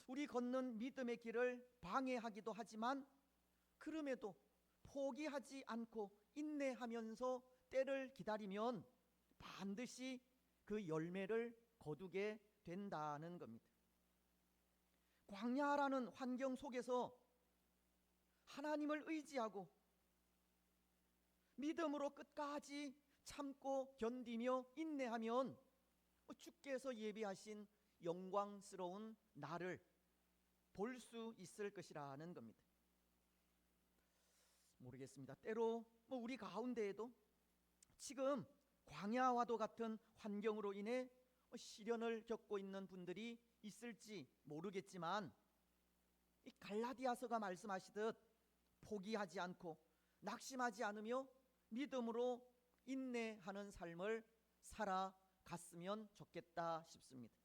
우리 걷는 믿음의 길을 방해하기도 하지만, 그럼에도 포기하지 않고 인내하면서 때를 기다리면 반드시 그 열매를 거두게 된다는 겁니다. 광야라는 환경 속에서 하나님을 의지하고 믿음으로 끝까지 참고 견디며 인내하면 주께서 예비하신 영광스러운 날을 볼 수 있을 것이라는 겁니다. 모르겠습니다. 때로 우리 가운데에도 지금 광야와도 같은 환경으로 인해 시련을 겪고 있는 분들이 있을지 모르겠지만, 이 갈라디아서가 말씀하시듯 포기하지 않고 낙심하지 않으며 믿음으로 인내하는 삶을 살아갔으면 좋겠다 싶습니다.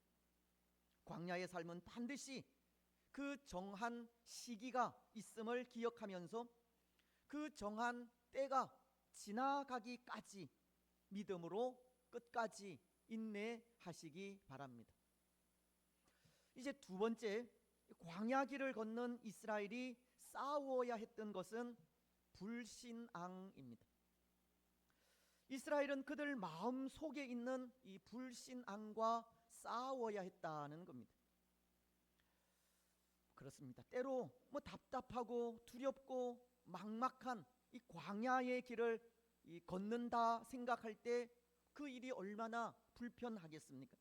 광야의 삶은 반드시 그 정한 시기가 있음을 기억하면서 그 정한 때가 지나가기까지 믿음으로 끝까지 인내하시기 바랍니다. 이제 두 번째, 광야길을 걷는 이스라엘이 싸워야 했던 것은 불신앙입니다. 이스라엘은 그들 마음 속에 있는 이 불신앙과 싸워야 했다는 겁니다. 그렇습니다. 때로 답답하고 두렵고 막막한 이 광야의 길을 걷는다 생각할 때 그 일이 얼마나 불편하겠습니까?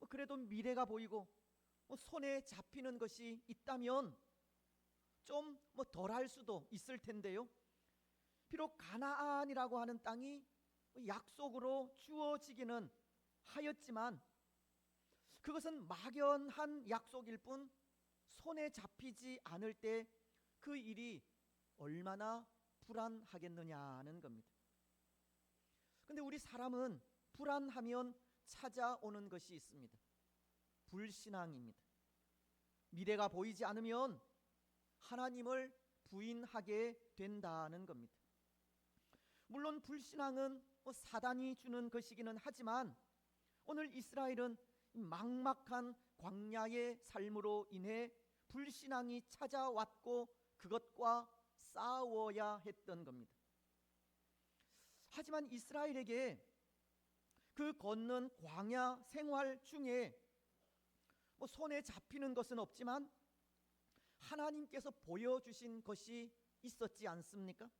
그래도 미래가 보이고 손에 잡히는 것이 있다면 좀 덜할 수도 있을 텐데요. 비록 가나안이라고 하는 땅이 약속으로 주어지기는 하였지만 그것은 막연한 약속일 뿐 손에 잡히지 않을 때 그 일이 얼마나 불안하겠느냐는 겁니다. 근데 우리 사람은 불안하면 찾아오는 것이 있습니다. 불신앙입니다. 미래가 보이지 않으면 하나님을 부인하게 된다는 겁니다. 물론 불신앙은 사단이 주는 것이기는 하지만 오늘 이스라엘은 막막한 광야의 삶으로 인해 불신앙이 찾아왔고 그것과 싸워야 했던 겁니다. 하지만 이스라엘에게 그 걷는 광야 생활 중에 손에 잡히는 것은 없지만 하나님께서 보여주신 것이 있었지 않습니까?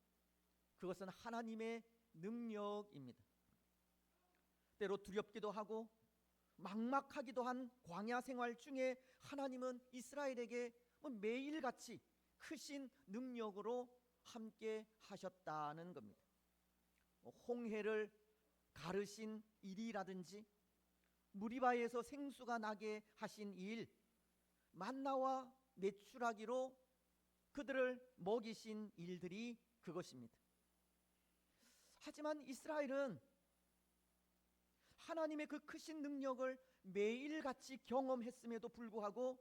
그것은 하나님의 능력입니다. 때로 두렵기도 하고 막막하기도 한 광야 생활 중에 하나님은 이스라엘에게 매일같이 크신 능력으로 함께 하셨다는 겁니다. 홍해를 가르신 일이라든지 무리바에서 생수가 나게 하신 일, 만나와 메추라기로 그들을 먹이신 일들이 그것입니다. 하지만 이스라엘은 하나님의 그 크신 능력을 매일같이 경험했음에도 불구하고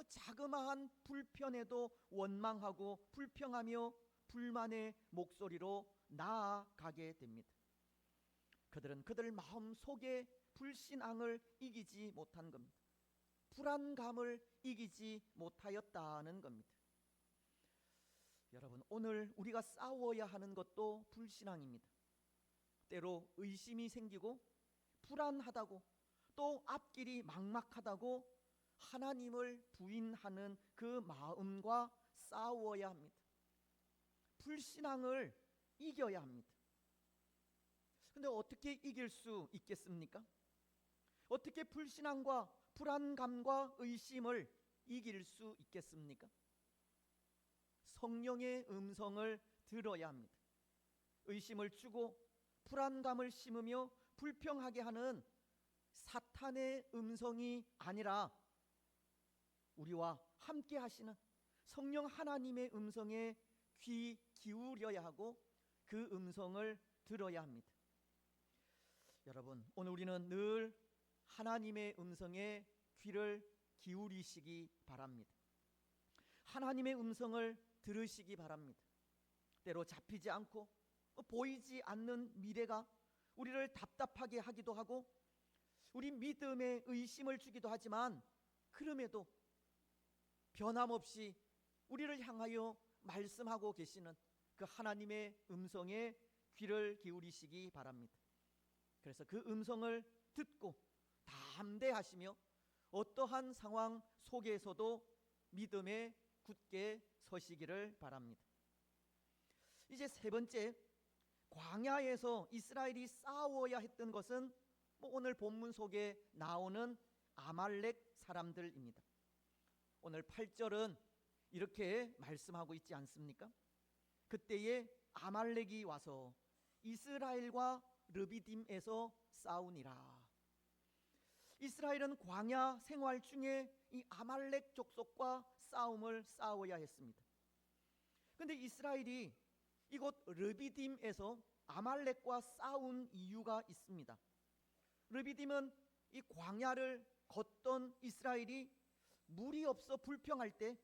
자그마한 불편에도 원망하고 불평하며 불만의 목소리로 나아가게 됩니다. 그들은 그들 마음 속에 불신앙을 이기지 못한 겁니다. 불안감을 이기지 못하였다는 겁니다. 여러분, 오늘 우리가 싸워야 하는 것도 불신앙입니다. 때로 의심이 생기고 불안하다고 또 앞길이 막막하다고 하나님을 부인하는 그 마음과 싸워야 합니다. 불신앙을 이겨야 합니다. 근데 어떻게 이길 수 있겠습니까? 어떻게 불신앙과 불안감과 의심을 이길 수 있겠습니까? 성령의 음성을 들어야 합니다. 의심을 주고 불안감을 심으며 불평하게 하는 사탄의 음성이 아니라 우리와 함께 하시는 성령 하나님의 음성에 귀 기울여야 하고 그 음성을 들어야 합니다. 여러분, 오늘 우리는 늘 하나님의 음성에 귀를 기울이시기 바랍니다. 하나님의 음성을 들으시기 바랍니다. 때로 잡히지 않고 보이지 않는 미래가 우리를 답답하게 하기도 하고 우리 믿음에 의심을 주기도 하지만 그럼에도 변함없이 우리를 향하여 말씀하고 계시는 그 하나님의 음성에 귀를 기울이시기 바랍니다. 그래서 그 음성을 듣고 담대하시며 어떠한 상황 속에서도 믿음에 굳게 서시기를 바랍니다. 이제 세 번째, 광야에서 이스라엘이 싸워야 했던 것은 오늘 본문 속에 나오는 아말렉 사람들입니다. 오늘 8절은 이렇게 말씀하고 있지 않습니까? 그때에 아말렉이 와서 이스라엘과 르비딤에서 싸우니라. 이스라엘은 광야 생활 중에 이 아말렉 족속과 싸움을 싸워야 했습니다. 그런데 이스라엘이 이곳 르비딤에서 아말렉과 싸운 이유가 있습니다. 르비딤은 이 광야를 걷던 이스라엘이 물이 없어 불평할 때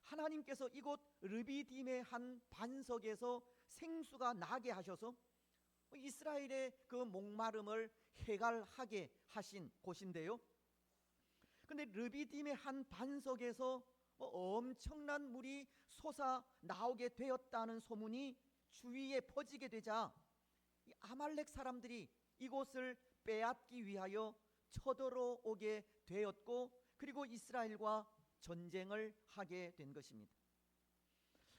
하나님께서 이곳 르비딤의 한 반석에서 생수가 나게 하셔서 이스라엘의 그 목마름을 해갈하게 하신 곳인데요. 근데 르비딤의 한 반석에서 엄청난 물이 솟아 나오게 되었다는 소문이 주위에 퍼지게 되자 이 아말렉 사람들이 이곳을 빼앗기 위하여 쳐들어오게 되었고 그리고 이스라엘과 전쟁을 하게 된 것입니다.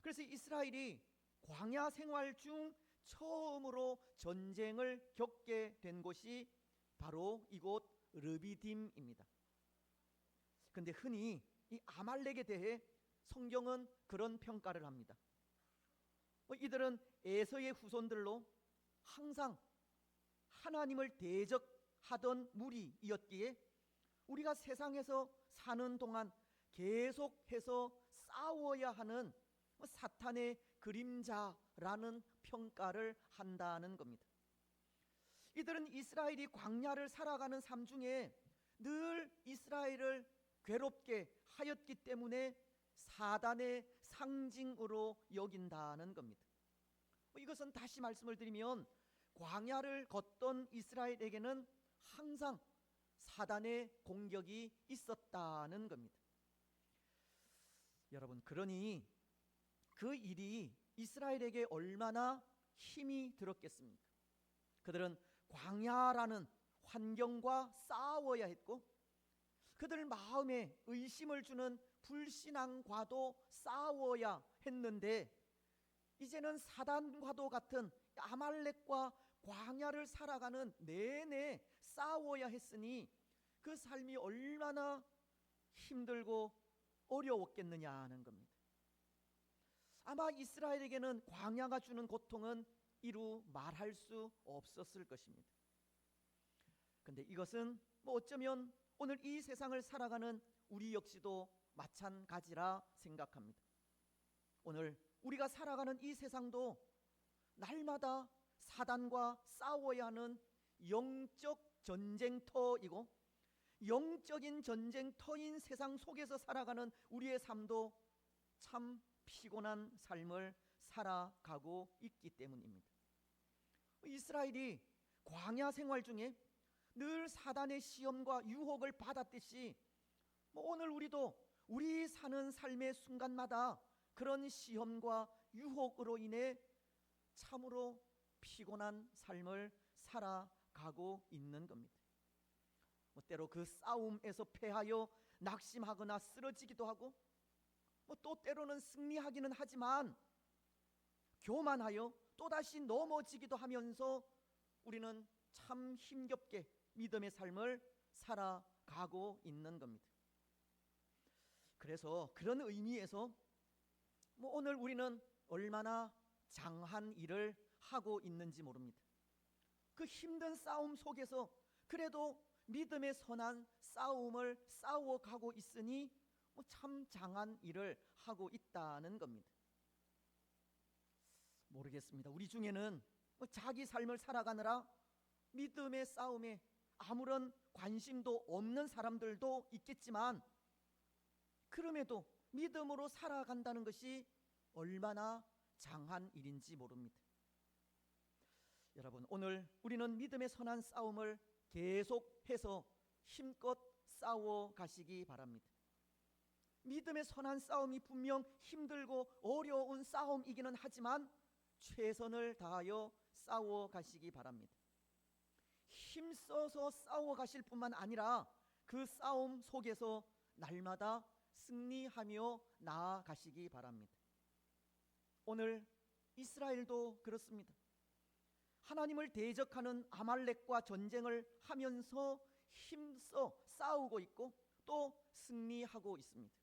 그래서 이스라엘이 광야 생활 중 처음으로 전쟁을 겪게 된 곳이 바로 이곳 르비딤입니다. 근데 흔히 이 아말렉에 대해 성경은 그런 평가를 합니다. 이들은 에서의 후손들로 항상 하나님을 대적하던 무리이었기에 우리가 세상에서 사는 동안 계속해서 싸워야 하는 사탄의 그림자라는 평가를 한다는 겁니다. 이들은 이스라엘이 광야를 살아가는 삶 중에 늘 이스라엘을 괴롭게 하였기 때문에 사단의 상징으로 여긴다는 겁니다. 이것은 다시 말씀을 드리면 광야를 걷던 이스라엘에게는 항상 사단의 공격이 있었다는 겁니다. 여러분, 그러니 그 일이 이스라엘에게 얼마나 힘이 들었겠습니까? 그들은 광야라는 환경과 싸워야 했고 그들 마음에 의심을 주는 불신앙과도 싸워야 했는데 이제는 사단과도 같은 아말렉과 광야를 살아가는 내내 싸워야 했으니 그 삶이 얼마나 힘들고 어려웠겠느냐는 겁니다. 아마 이스라엘에게는 광야가 주는 고통은 이루 말할 수 없었을 것입니다. 근데 이것은 어쩌면 오늘 이 세상을 살아가는 우리 역시도 마찬가지라 생각합니다. 오늘 우리가 살아가는 이 세상도 날마다 사단과 싸워야 하는 영적 전쟁터이고 영적인 전쟁터인 세상 속에서 살아가는 우리의 삶도 참 피곤한 삶을 살아가고 있기 때문입니다. 이스라엘이 광야 생활 중에 늘 사단의 시험과 유혹을 받았듯이 오늘 우리도 우리 사는 삶의 순간마다 그런 시험과 유혹으로 인해 참으로 피곤한 삶을 살아가고 있는 겁니다. 때로 그 싸움에서 패하여 낙심하거나 쓰러지기도 하고 또 때로는 승리하기는 하지만 교만하여 또다시 넘어지기도 하면서 우리는 참 힘겹게 믿음의 삶을 살아가고 있는 겁니다. 그래서 그런 의미에서 오늘 우리는 얼마나 장한 일을 하고 있는지 모릅니다. 그 힘든 싸움 속에서 그래도 믿음의 선한 싸움을 싸워가고 있으니 참 장한 일을 하고 있다는 겁니다. 모르겠습니다. 우리 중에는 자기 삶을 살아가느라 믿음의 싸움에 아무런 관심도 없는 사람들도 있겠지만, 그럼에도 믿음으로 살아간다는 것이 얼마나 장한 일인지 모릅니다. 여러분, 오늘 우리는 믿음의 선한 싸움을 계속해서 힘껏 싸워 가시기 바랍니다. 믿음의 선한 싸움이 분명 힘들고 어려운 싸움이기는 하지만 최선을 다하여 싸워 가시기 바랍니다. 힘써서 싸워 가실 뿐만 아니라 그 싸움 속에서 날마다 승리하며 나아가시기 바랍니다. 오늘 이스라엘도 그렇습니다. 하나님을 대적하는 아말렉과 전쟁을 하면서 힘써 싸우고 있고 또 승리하고 있습니다.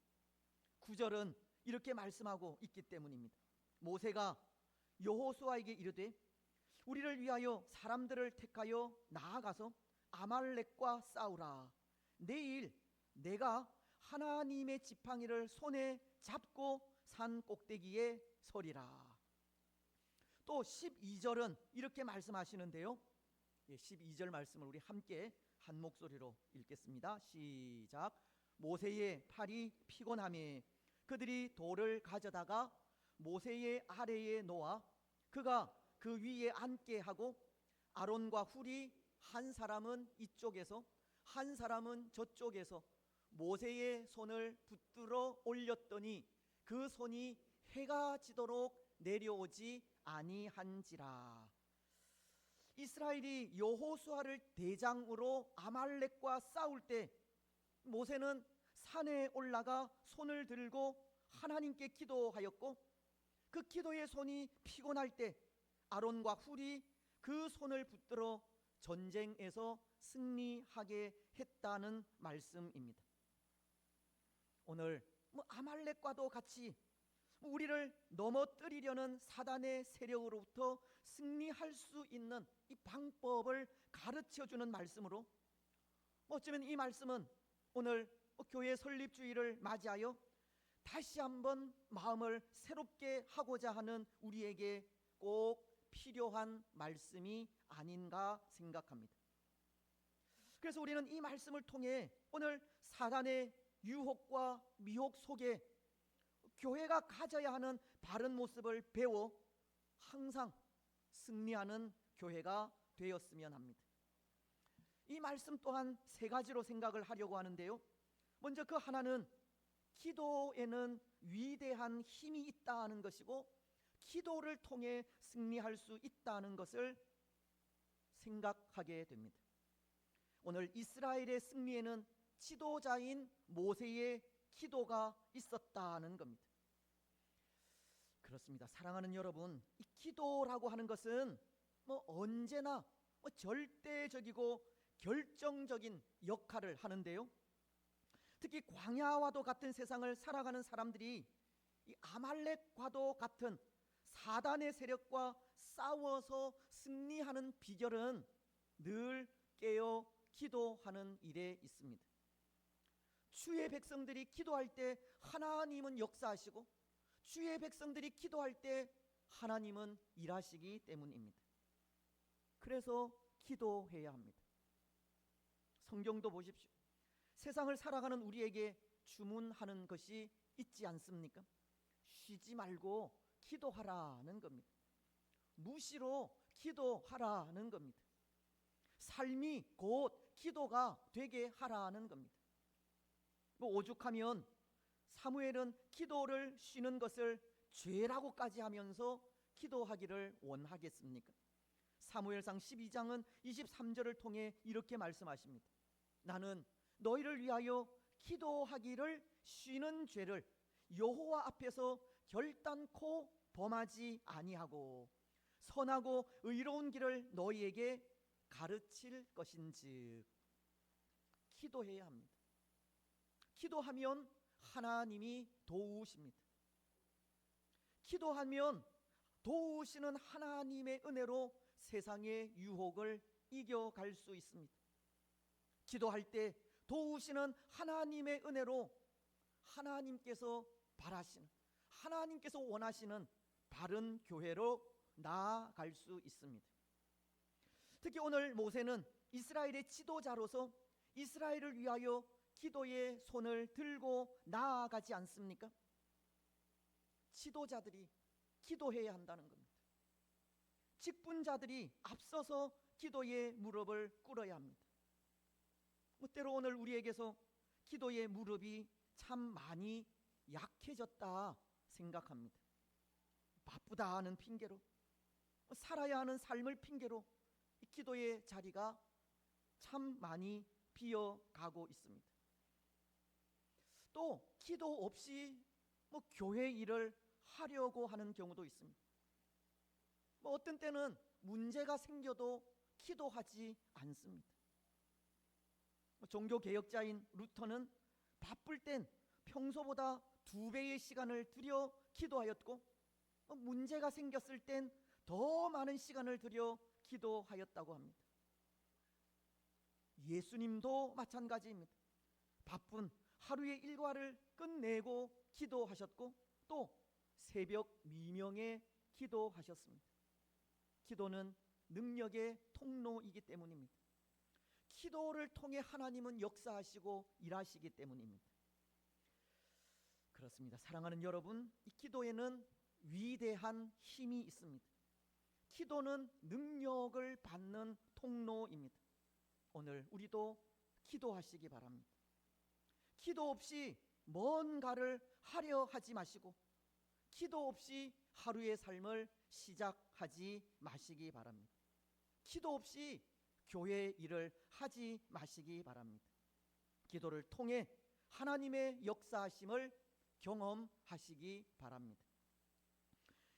9절은 이렇게 말씀하고 있기 때문입니다. 모세가 여호수아에게 이르되 우리를 위하여 사람들을 택하여 나아가서 아말렉과 싸우라. 내일 내가 하나님의 지팡이를 손에 잡고 산 꼭대기에 서리라. 또 12절은 이렇게 말씀하시는데요. 12절 말씀을 우리 함께 한 목소리로 읽겠습니다. 시작. 모세의 팔이 피곤하매 그들이 돌을 가져다가 모세의 아래에 놓아 그가 그 위에 앉게 하고 아론과 훌이 한 사람은 이쪽에서 한 사람은 저쪽에서 모세의 손을 붙들어 올렸더니 그 손이 해가 지도록 내려오지 아니한지라. 이스라엘이 여호수아를 대장으로 아말렉과 싸울 때 모세는 산에 올라가 손을 들고 하나님께 기도하였고, 그 기도의 손이 피곤할 때 아론과 훌이 그 손을 붙들어 전쟁에서 승리하게 했다는 말씀입니다. 오늘 아말렉과도 같이 우리를 넘어뜨리려는 사단의 세력으로부터 승리할 수 있는 이 방법을 가르쳐주는 말씀으로, 어쩌면 이 말씀은 오늘 교회 설립주일을 맞이하여 다시 한번 마음을 새롭게 하고자 하는 우리에게 꼭 필요한 말씀이 아닌가 생각합니다. 그래서 우리는 이 말씀을 통해 오늘 사단의 유혹과 미혹 속에 교회가 가져야 하는 바른 모습을 배워 항상 승리하는 교회가 되었으면 합니다. 이 말씀 또한 세 가지로 생각을 하려고 하는데요. 먼저 그 하나는 기도에는 위대한 힘이 있다는 것이고 기도를 통해 승리할 수 있다는 것을 생각하게 됩니다. 오늘 이스라엘의 승리에는 지도자인 모세의 기도가 있었다는 겁니다. 그렇습니다. 사랑하는 여러분, 이 기도라고 하는 것은 언제나 절대적이고 결정적인 역할을 하는데요. 특히 광야와도 같은 세상을 살아가는 사람들이 이 아말렉과도 같은 사단의 세력과 싸워서 승리하는 비결은 늘 깨어 기도하는 일에 있습니다. 주의 백성들이 기도할 때 하나님은 역사하시고 주의 백성들이 기도할 때 하나님은 일하시기 때문입니다. 그래서 기도해야 합니다. 성경도 보십시오. 세상을 살아가는 우리에게 주문하는 것이 있지 않습니까? 쉬지 말고 기도하라는 겁니다. 무시로 기도하라는 겁니다. 삶이 곧 기도가 되게 하라는 겁니다. 오죽하면 사무엘은 기도를 쉬는 것을 죄라고까지 하면서 기도하기를 원하겠습니까? 사무엘상 12장은 23절을 통해 이렇게 말씀하십니다. 나는 너희를 위하여 기도하기를 쉬는 죄를 여호와 앞에서 결단코 범하지 아니하고 선하고 의로운 길을 너희에게 가르칠 것인즉. 기도해야 합니다. 기도하면 하나님이 도우십니다. 기도하면 도우시는 하나님의 은혜로 세상의 유혹을 이겨갈 수 있습니다. 기도할 때 도우시는 하나님의 은혜로 하나님께서 바라시는, 하나님께서 원하시는 바른 교회로 나아갈 수 있습니다. 특히 오늘 모세는 이스라엘의 지도자로서 이스라엘을 위하여 기도의 손을 들고 나아가지 않습니까? 지도자들이 기도해야 한다는 겁니다. 직분자들이 앞서서 기도의 무릎을 꿇어야 합니다. 때로 오늘 우리에게서 기도의 무릎이 참 많이 약해졌다 생각합니다. 바쁘다 하는 핑계로, 살아야 하는 삶을 핑계로 이 기도의 자리가 참 많이 비어가고 있습니다. 또 기도 없이 교회 일을 하려고 하는 경우도 있습니다. 어떤 때는 문제가 생겨도 기도하지 않습니다. 종교개혁자인 루터는 바쁠 땐 평소보다 2배의 시간을 들여 기도하였고, 문제가 생겼을 땐 더 많은 시간을 들여 기도하였다고 합니다. 예수님도 마찬가지입니다. 바쁜 하루의 일과를 끝내고 기도하셨고, 또 새벽 미명에 기도하셨습니다. 기도는 능력의 통로이기 때문입니다. 기도를 통해 하나님은 역사하시고 일하시기 때문입니다. 그렇습니다. 사랑하는 여러분, 이 기도에는 위대한 힘이 있습니다. 기도는 능력을 받는 통로입니다. 오늘 우리도 기도하시기 바랍니다. 기도 없이 뭔가를 하려 하지 마시고, 기도 없이 하루의 삶을 시작하지 마시기 바랍니다. 기도 없이 교회 일을 하지 마시기 바랍니다. 기도를 통해 하나님의 역사하심을 경험하시기 바랍니다.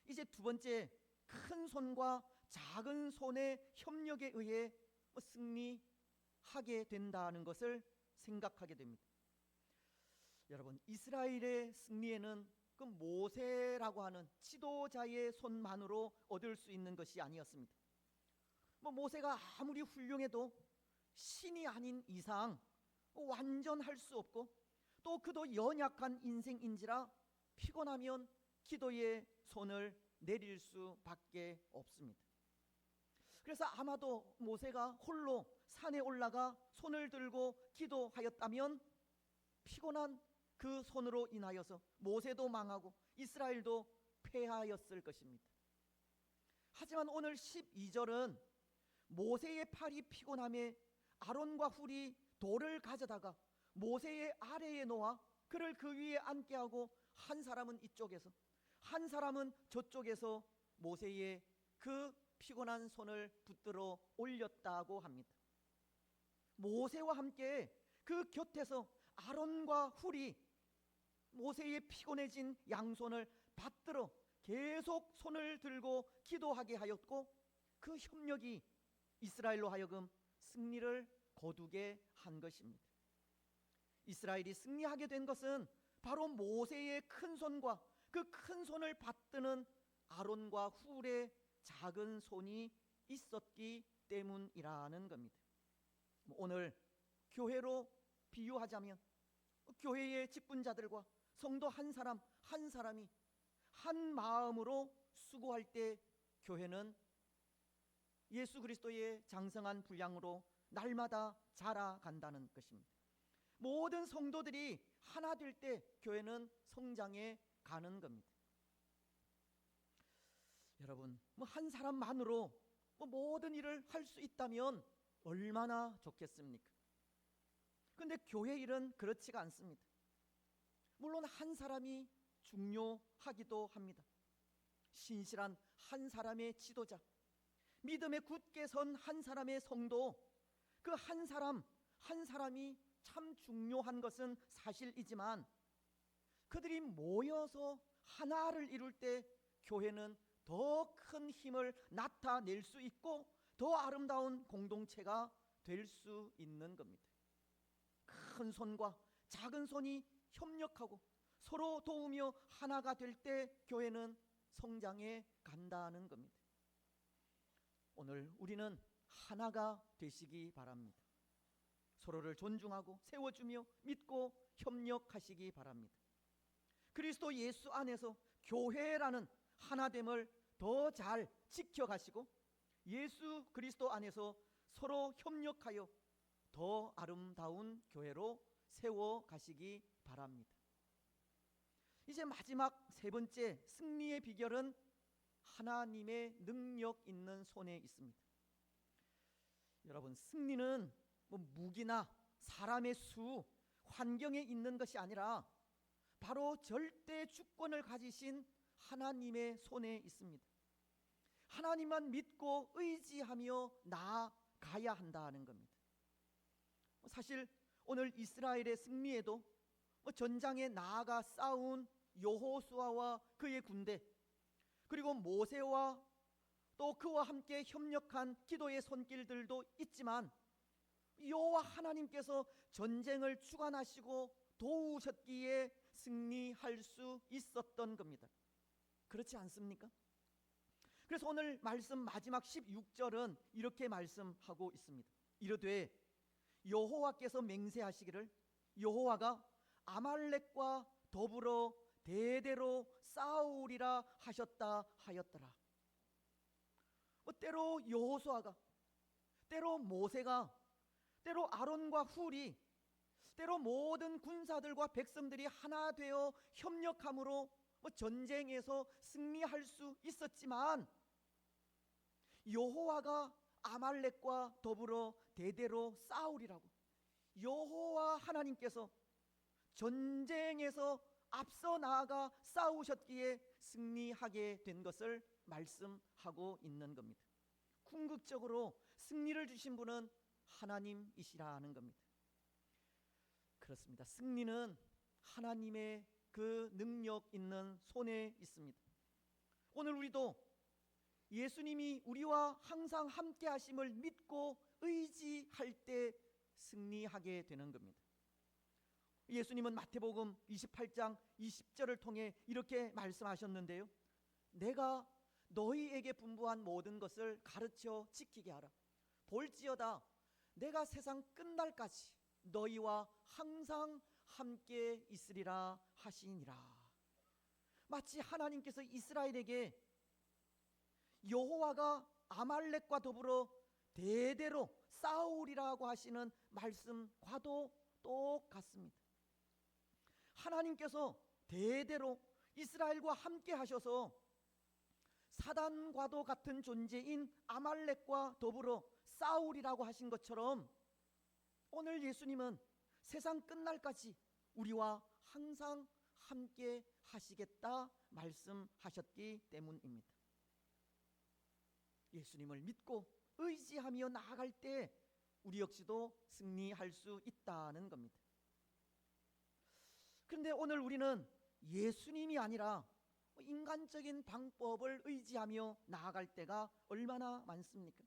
이제 두 번째, 큰 손과 작은 손의 협력에 의해 승리하게 된다는 것을 생각하게 됩니다. 여러분, 이스라엘의 승리에는 그 모세라고 하는 지도자의 손만으로 얻을 수 있는 것이 아니었습니다. 모세가 아무리 훌륭해도 신이 아닌 이상 완전할 수 없고, 또 그도 연약한 인생인지라 피곤하면 기도의 손을 내릴 수밖에 없습니다. 그래서 아마도 모세가 홀로 산에 올라가 손을 들고 기도하였다면 피곤한 그 손으로 인하여서 모세도 망하고 이스라엘도 패하였을 것입니다. 하지만 오늘 12절은 모세의 팔이 피곤함에 아론과 훌이 돌을 가져다가 모세의 아래에 놓아 그를 그 위에 앉게 하고, 한 사람은 이쪽에서 한 사람은 저쪽에서 모세의 그 피곤한 손을 붙들어 올렸다고 합니다. 모세와 함께 그 곁에서 아론과 훌이 모세의 피곤해진 양손을 받들어 계속 손을 들고 기도하게 하였고, 그 협력이 이스라엘로 하여금 승리를 거두게 한 것입니다. 이스라엘이 승리하게 된 것은 바로 모세의 큰 손과 그 큰 손을 받드는 아론과 훌의 작은 손이 있었기 때문이라는 겁니다. 오늘 교회로 비유하자면 교회의 직분자들과 성도 한 사람 한 사람이 한 마음으로 수고할 때 교회는 예수 그리스도의 장성한 분량으로 날마다 자라간다는 것입니다. 모든 성도들이 하나 될 때 교회는 성장해 가는 겁니다. 여러분, 한 사람만으로 모든 일을 할 수 있다면 얼마나 좋겠습니까? 그런데 교회 일은 그렇지가 않습니다. 물론 한 사람이 중요하기도 합니다. 신실한 한 사람의 지도자, 믿음에 굳게 선 한 사람의 성도, 그 한 사람 한 사람이 참 중요한 것은 사실이지만, 그들이 모여서 하나를 이룰 때 교회는 더 큰 힘을 나타낼 수 있고 더 아름다운 공동체가 될 수 있는 겁니다. 큰 손과 작은 손이 협력하고 서로 도우며 하나가 될 때 교회는 성장해 간다는 겁니다. 오늘 우리는 하나가 되시기 바랍니다. 서로를 존중하고 세워주며 믿고 협력하시기 바랍니다. 그리스도 예수 안에서 교회라는 하나됨을 더 잘 지켜가시고 예수 그리스도 안에서 서로 협력하여 더 아름다운 교회로 세워가시기 바랍니다. 이제 마지막 세 번째 승리의 비결은 하나님의 능력 있는 손에 있습니다. 여러분, 승리는 뭐 무기나 사람의 수, 환경에 있는 것이 아니라 바로 절대 주권을 가지신 하나님의 손에 있습니다. 하나님만 믿고 의지하며 나아가야 한다는 겁니다. 사실 오늘 이스라엘의 승리에도 전장에 나아가 싸운 여호수아와 그의 군대, 그리고 모세와 또 그와 함께 협력한 기도의 손길들도 있지만 여호와 하나님께서 전쟁을 주관하시고 도우셨기에 승리할 수 있었던 겁니다. 그렇지 않습니까? 그래서 오늘 말씀 마지막 16절은 이렇게 말씀하고 있습니다. 이르되 여호와께서 맹세하시기를 여호와가 아말렉과 더불어 대대로 싸우리라 하셨다 하였더라. 때로 여호수아가, 때로 모세가, 때로 아론과 훌이, 때로 모든 군사들과 백성들이 하나 되어 협력함으로 전쟁에서 승리할 수 있었지만 여호와가 아말렉과 더불어 대대로 싸우리라고 여호와 하나님께서 전쟁에서 앞서 나아가 싸우셨기에 승리하게 된 것을 말씀하고 있는 겁니다. 궁극적으로 승리를 주신 분은 하나님이시라는 겁니다. 그렇습니다. 승리는 하나님의 그 능력 있는 손에 있습니다. 오늘 우리도 예수님이 우리와 항상 함께 하심을 믿고 의지할 때 승리하게 되는 겁니다. 예수님은 마태복음 28장 20절을 통해 이렇게 말씀하셨는데요. 내가 너희에게 분부한 모든 것을 가르쳐 지키게 하라. 볼지어다 내가 세상 끝날까지 너희와 항상 함께 있으리라 하시니라. 마치 하나님께서 이스라엘에게 여호와가 아말렉과 더불어 대대로 싸우리라고 하시는 말씀과도 똑같습니다. 하나님께서 대대로 이스라엘과 함께 하셔서 사단과도 같은 존재인 아말렉과 더불어 싸우리라고 하신 것처럼 오늘 예수님은 세상 끝날까지 우리와 항상 함께 하시겠다 말씀하셨기 때문입니다. 예수님을 믿고 의지하며 나아갈 때 우리 역시도 승리할 수 있다는 겁니다. 그런데 오늘 우리는 예수님이 아니라 인간적인 방법을 의지하며 나아갈 때가 얼마나 많습니까?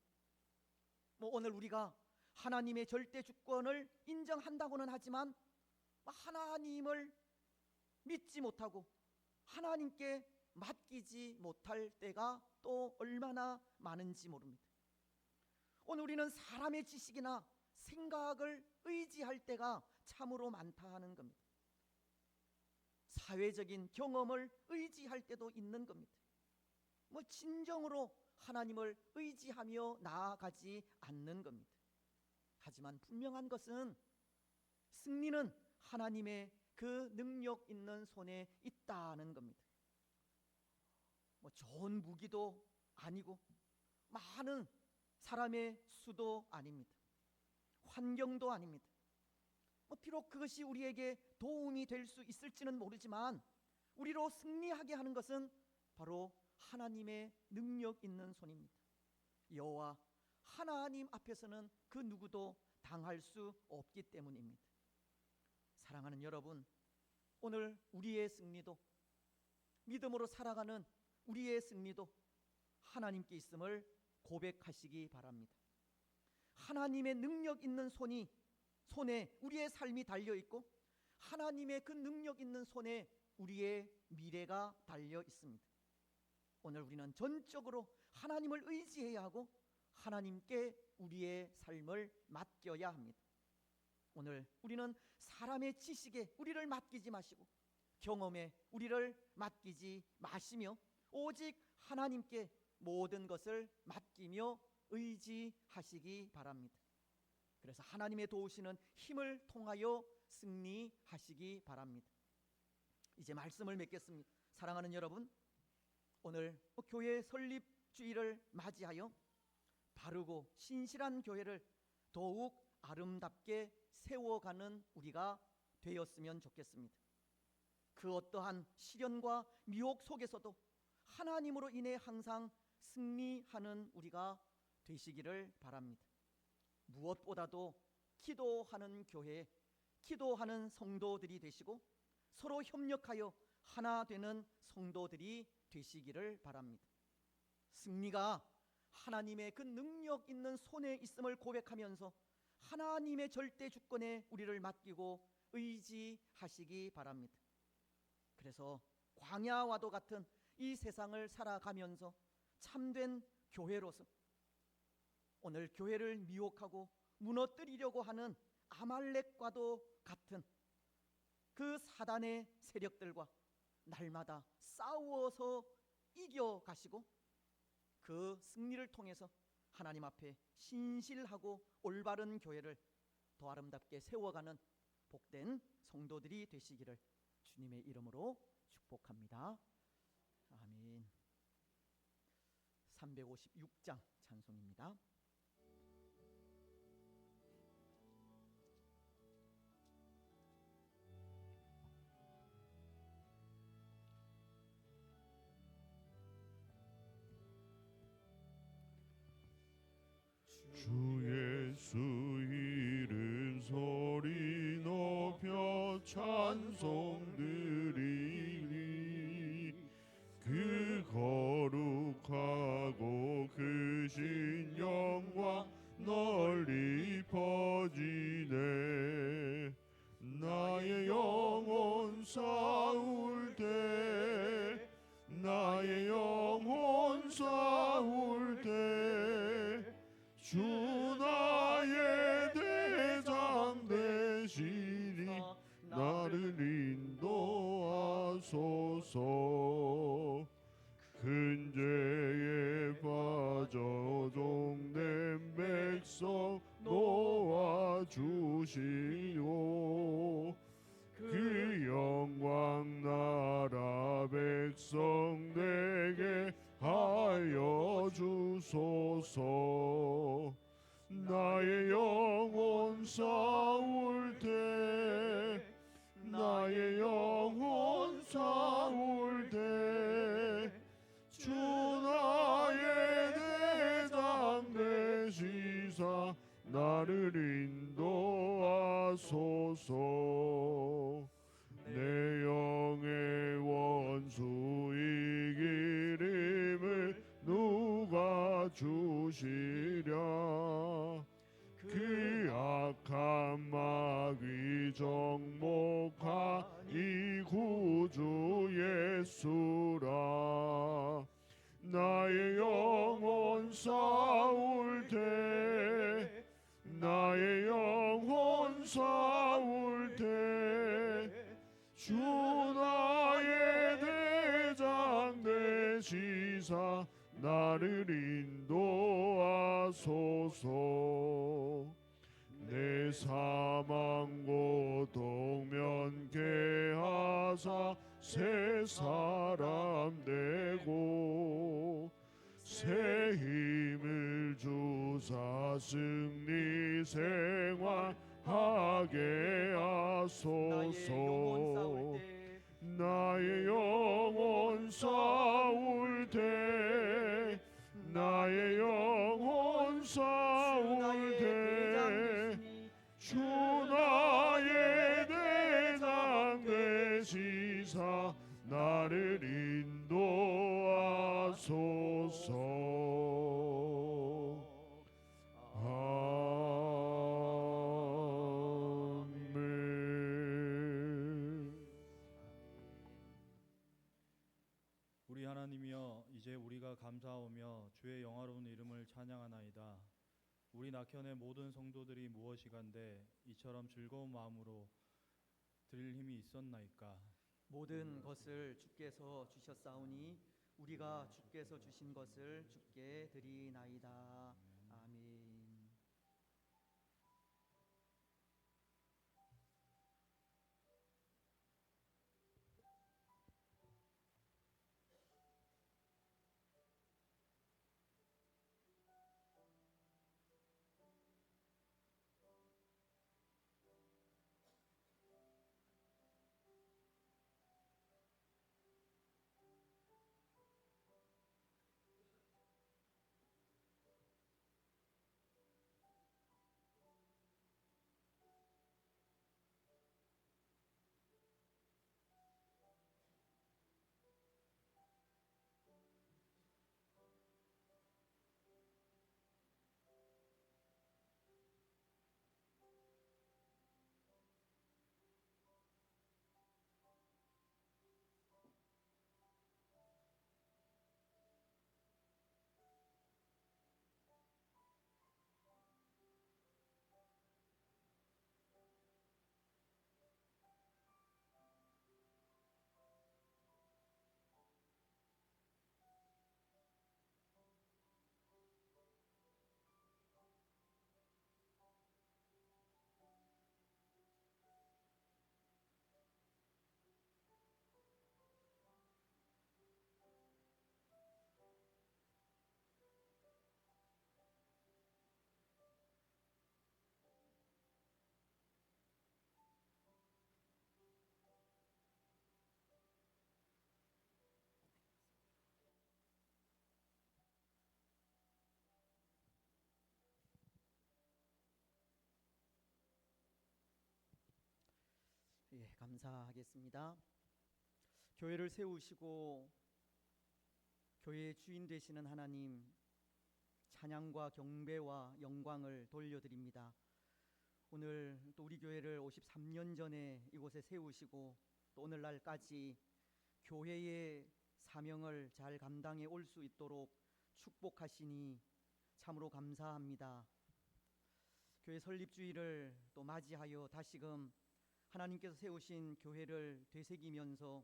오늘 우리가 하나님의 절대 주권을 인정한다고는 하지만 하나님을 믿지 못하고 하나님께 맡기지 못할 때가 또 얼마나 많은지 모릅니다. 오늘 우리는 사람의 지식이나 생각을 의지할 때가 참으로 많다 하는 겁니다. 사회적인 경험을 의지할 때도 있는 겁니다. 진정으로 하나님을 의지하며 나아가지 않는 겁니다. 하지만 분명한 것은 승리는 하나님의 그 능력 있는 손에 있다는 겁니다. 좋은 무기도 아니고 많은 사람의 수도 아닙니다. 환경도 아닙니다. 비록 그것이 우리에게 도움이 될 수 있을지는 모르지만 우리로 승리하게 하는 것은 바로 하나님의 능력 있는 손입니다. 여호와 하나님 앞에서는 그 누구도 당할 수 없기 때문입니다. 사랑하는 여러분, 오늘 우리의 승리도, 믿음으로 살아가는 우리의 승리도 하나님께 있음을 고백하시기 바랍니다. 하나님의 능력 있는 손에 우리의 삶이 달려 있고 하나님의 그 능력 있는 손에 우리의 미래가 달려 있습니다. 오늘 우리는 전적으로 하나님을 의지해야 하고 하나님께 우리의 삶을 맡겨야 합니다. 오늘 우리는 사람의 지식에 우리를 맡기지 마시고 경험에 우리를 맡기지 마시며 오직 하나님께 모든 것을 맡기며 의지하시기 바랍니다. 그래서 하나님의 도우시는 힘을 통하여 승리하시기 바랍니다. 이제 말씀을 맺겠습니다. 사랑하는 여러분, 오늘 교회 설립 주일을 맞이하여 바르고 신실한 교회를 더욱 아름답게 세워가는 우리가 되었으면 좋겠습니다. 그 어떠한 시련과 미혹 속에서도 하나님으로 인해 항상 승리하는 우리가 되시기를 바랍니다. 무엇보다도 기도하는 교회, 기도하는 성도들이 되시고 서로 협력하여 하나 되는 성도들이 되시기를 바랍니다. 승리가 하나님의 그 능력 있는 손에 있음을 고백하면서 하나님의 절대 주권에 우리를 맡기고 의지하시기 바랍니다. 그래서 광야와도 같은 이 세상을 살아가면서 참된 교회로서 오늘 교회를 미혹하고 무너뜨리려고 하는 아말렉과도 같은 그 사단의 세력들과 날마다 싸워서 이겨가시고 그 승리를 통해서 하나님 앞에 신실하고 올바른 교회를 더 아름답게 세워가는 복된 성도들이 되시기를 주님의 이름으로 축복합니다. 아멘. 356장 찬송입니다. 주 예수 이른 소리 높여 찬송 드리니 그 거룩하고 크신 영광 널리 퍼지네. 나의 영혼 싸울 때 나의 영혼 싸울 때 주 나의 대장 되시니 나를 인도하소서. 큰 죄에 빠져 종된 백성 놓아주시오. 그 영광 나라 백성에게 하여 주소서. 나의 영혼 싸울 때 나의 영혼 싸울 때 주 나의 대장 되시사 나를 인도하소서. 내 영의 원수 이기림을 누가 주시랴. 그 악한 마귀 정복한 이 구주 예수라. 나의 영혼 싸울 때 나의 영혼 싸울 때 주 나의 대장 되시사 나를 인도하소서. 내 사망 고통 면케 하사 새 사람 되고 새 힘을 주사 승리 생활하게 하소서. 나의 영혼 싸울 때 나의 영혼 싸울 때 주 나의 대장 되시사 나를 인도하소서. 아멘. 우리 하나님이여, 이제 우리가 감사하며 주의 영화로운 이름을 찬양하나이다. 우리 낙현의 모든 성도들이 무엇이간데 이처럼 즐거운 마음으로 드릴 힘이 있었나이까. 모든 것을 주께서 주셨사오니 우리가 주께서 주신 것을 주께 드리나이다. 아멘. 예, 감사하겠습니다. 교회를 세우시고 교회의 주인 되시는 하나님, 찬양과 경배와 영광을 돌려드립니다. 오늘 또 우리 교회를 53년 전에 이곳에 세우시고 또 오늘날까지 교회의 사명을 잘 감당해 올 수 있도록 축복하시니 참으로 감사합니다. 교회 설립주일을 또 맞이하여 다시금 하나님께서 세우신 교회를 되새기면서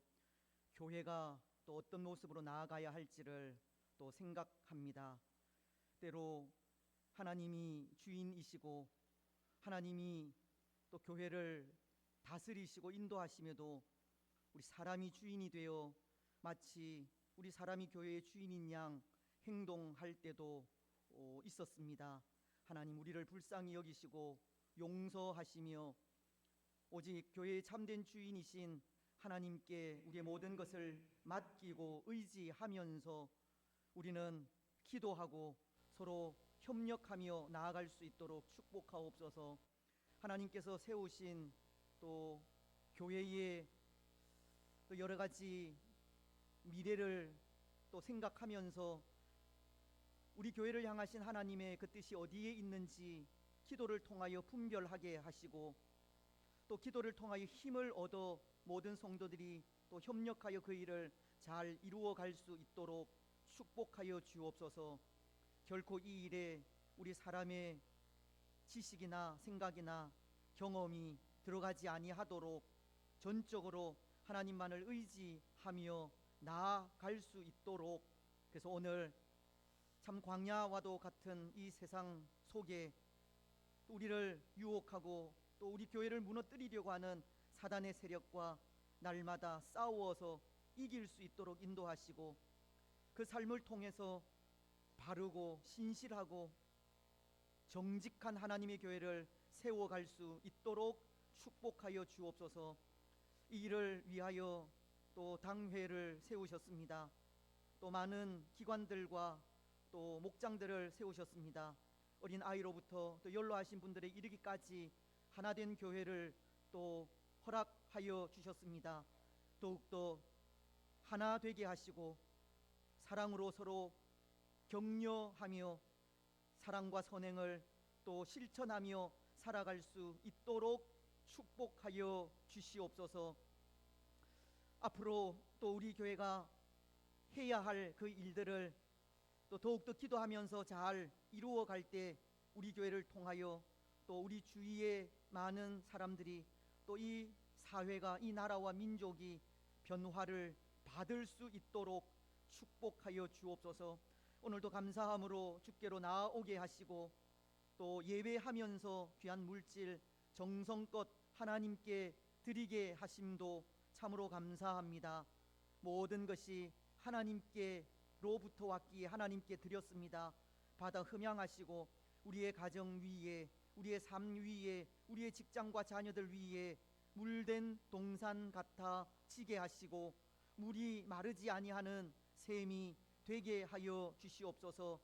교회가 또 어떤 모습으로 나아가야 할지를 또 생각합니다. 때로 하나님이 주인이시고 하나님이 또 교회를 다스리시고 인도하심에도 우리 사람이 주인이 되어 마치 우리 사람이 교회의 주인인 양 행동할 때도 있었습니다. 하나님, 우리를 불쌍히 여기시고 용서하시며 오직 교회의 참된 주인이신 하나님께 우리의 모든 것을 맡기고 의지하면서 우리는 기도하고 서로 협력하며 나아갈 수 있도록 축복하옵소서. 하나님께서 세우신 또 교회의 또 여러 가지 미래를 또 생각하면서 우리 교회를 향하신 하나님의 그 뜻이 어디에 있는지 기도를 통하여 분별하게 하시고 또 기도를 통하여 힘을 얻어 모든 성도들이 또 협력하여 그 일을 잘 이루어갈 수 있도록 축복하여 주옵소서. 결코 이 일에 우리 사람의 지식이나 생각이나 경험이 들어가지 아니하도록 전적으로 하나님만을 의지하며 나아갈 수 있도록, 그래서 오늘 참 광야와도 같은 이 세상 속에 우리를 유혹하고 또 우리 교회를 무너뜨리려고 하는 사단의 세력과 날마다 싸워서 이길 수 있도록 인도하시고 그 삶을 통해서 바르고 신실하고 정직한 하나님의 교회를 세워갈 수 있도록 축복하여 주옵소서. 이 일을 위하여 또 당회를 세우셨습니다. 또 많은 기관들과 또 목장들을 세우셨습니다. 어린 아이로부터 또 연로하신 분들에 이르기까지 하나된 교회를 또 허락하여 주셨습니다. 더욱더 하나 되게 하시고 사랑으로 서로 격려하며 사랑과 선행을 또 실천하며 살아갈 수 있도록 축복하여 주시옵소서. 앞으로 또 우리 교회가 해야 할 그 일들을 또 더욱더 기도하면서 잘 이루어 갈 때 우리 교회를 통하여 또 우리 주위의 많은 사람들이 또 이 사회가 이 나라와 민족이 변화를 받을 수 있도록 축복하여 주옵소서. 오늘도 감사함으로 주께로 나아오게 하시고 또 예배하면서 귀한 물질 정성껏 하나님께 드리게 하심도 참으로 감사합니다. 모든 것이 하나님께로부터 왔기에 하나님께 드렸습니다. 받아 흠양하시고 우리의 가정 위에, 우리의 삶 위에, 우리의 직장과 자녀들 위에 물된 동산 같아 지게 하시고 물이 마르지 아니하는 샘이 되게 하여 주시옵소서.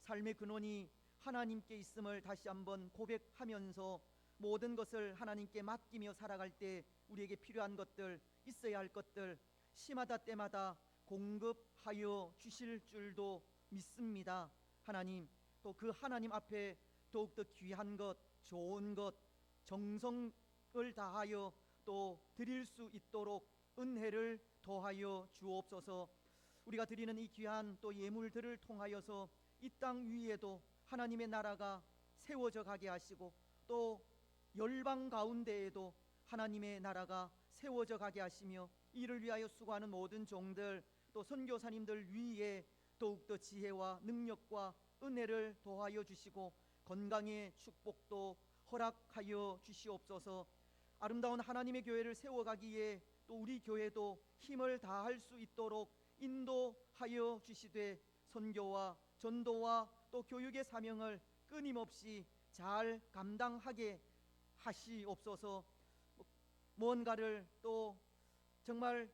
삶의 근원이 하나님께 있음을 다시 한번 고백하면서 모든 것을 하나님께 맡기며 살아갈 때 우리에게 필요한 것들, 있어야 할 것들 시마다 때마다 공급하여 주실 줄도 믿습니다. 하나님, 또 그 하나님 앞에 더욱더 귀한 것, 좋은 것, 정성을 다하여 또 드릴 수 있도록 은혜를 더하여 주옵소서. 우리가 드리는 이 귀한 또 예물들을 통하여서 이 땅 위에도 하나님의 나라가 세워져 가게 하시고 또 열방 가운데에도 하나님의 나라가 세워져 가게 하시며 이를 위하여 수고하는 모든 종들 또 선교사님들 위에 더욱더 지혜와 능력과 은혜를 더하여 주시고 건강의 축복도 허락하여 주시옵소서. 아름다운 하나님의 교회를 세워가기에 또 우리 교회도 힘을 다할 수 있도록 인도하여 주시되 선교와 전도와 또 교육의 사명을 끊임없이 잘 감당하게 하시옵소서. 뭔가를 또 정말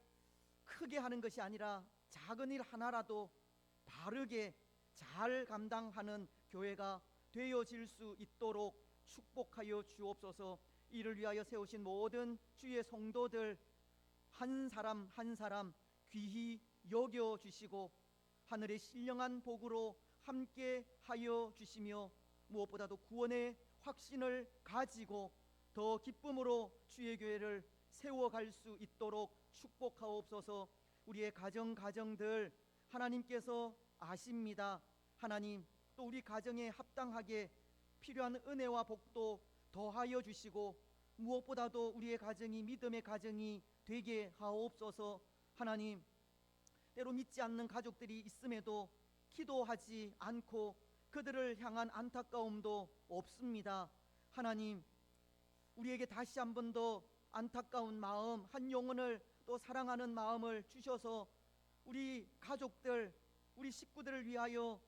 크게 하는 것이 아니라 작은 일 하나라도 바르게 잘 감당하는 교회가 되어질 수 있도록 축복하여 주옵소서. 이를 위하여 세우신 모든 주의 성도들 한 사람 한 사람 귀히 여겨 주시고 하늘의 신령한 복으로 함께 하여 주시며 무엇보다도 구원의 확신을 가지고 더 기쁨으로 주의 교회를 세워갈 수 있도록 축복하옵소서. 우리의 가정들 하나님께서 아십니다. 하나님, 또 우리 가정에 합당하게 필요한 은혜와 복도 더하여 주시고 무엇보다도 우리의 가정이 믿음의 가정이 되게 하옵소서. 하나님, 때로 믿지 않는 가족들이 있음에도 기도하지 않고 그들을 향한 안타까움도 없습니다. 하나님, 우리에게 다시 한 번 더 안타까운 마음, 한 영혼을 또 사랑하는 마음을 주셔서 우리 가족들, 우리 식구들을 위하여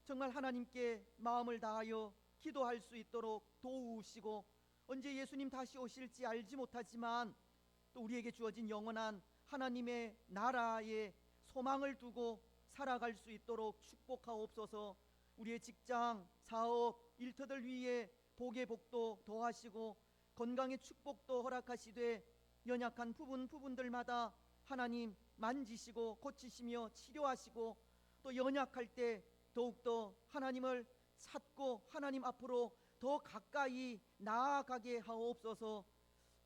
정말 하나님께 마음을 다하여 기도할 수 있도록 도우시고 언제 예수님 다시 오실지 알지 못하지만 또 우리에게 주어진 영원한 하나님의 나라에 소망을 두고 살아갈 수 있도록 축복하옵소서. 우리의 직장, 사업, 일터들 위에 복의 복도 더하시고 건강의 축복도 허락하시되 연약한 부분들마다 하나님 만지시고 고치시며 치료하시고 또 연약할 때 더욱더 하나님을 찾고 하나님 앞으로 더 가까이 나아가게 하옵소서.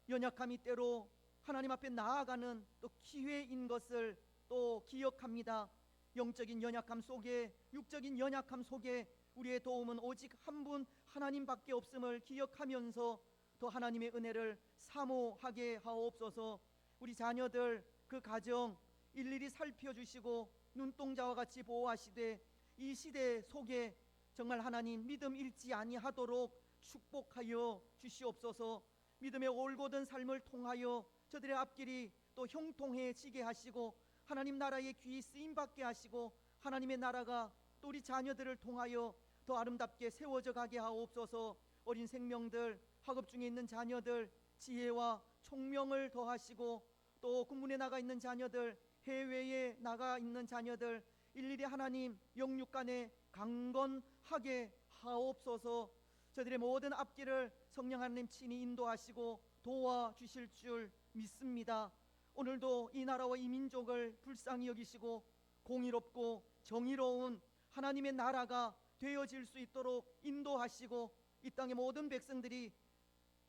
연약함이 때로 하나님 앞에 나아가는 또 기회인 것을 또 기억합니다. 영적인 연약함 속에, 육적인 연약함 속에 우리의 도움은 오직 한 분 하나님밖에 없음을 기억하면서 더 하나님의 은혜를 사모하게 하옵소서. 우리 자녀들 그 가정 일일이 살펴주시고 눈동자와 같이 보호하시되 이 시대 속에 정말 하나님 믿음 잃지 아니하도록 축복하여 주시옵소서. 믿음의 올곧은 삶을 통하여 저들의 앞길이 또 형통해지게 하시고 하나님 나라의 귀히 쓰임받게 하시고 하나님의 나라가 또 우리 자녀들을 통하여 더 아름답게 세워져 가게 하옵소서. 어린 생명들, 학업 중에 있는 자녀들 지혜와 총명을 더하시고 또 군문에 나가 있는 자녀들, 해외에 나가 있는 자녀들 일일이 하나님 영육간에 강건하게 하옵소서. 저들의 모든 앞길을 성령 하나님 친히 인도하시고 도와주실 줄 믿습니다. 오늘도 이 나라와 이 민족을 불쌍히 여기시고 공의롭고 정의로운 하나님의 나라가 되어질 수 있도록 인도하시고 이 땅의 모든 백성들이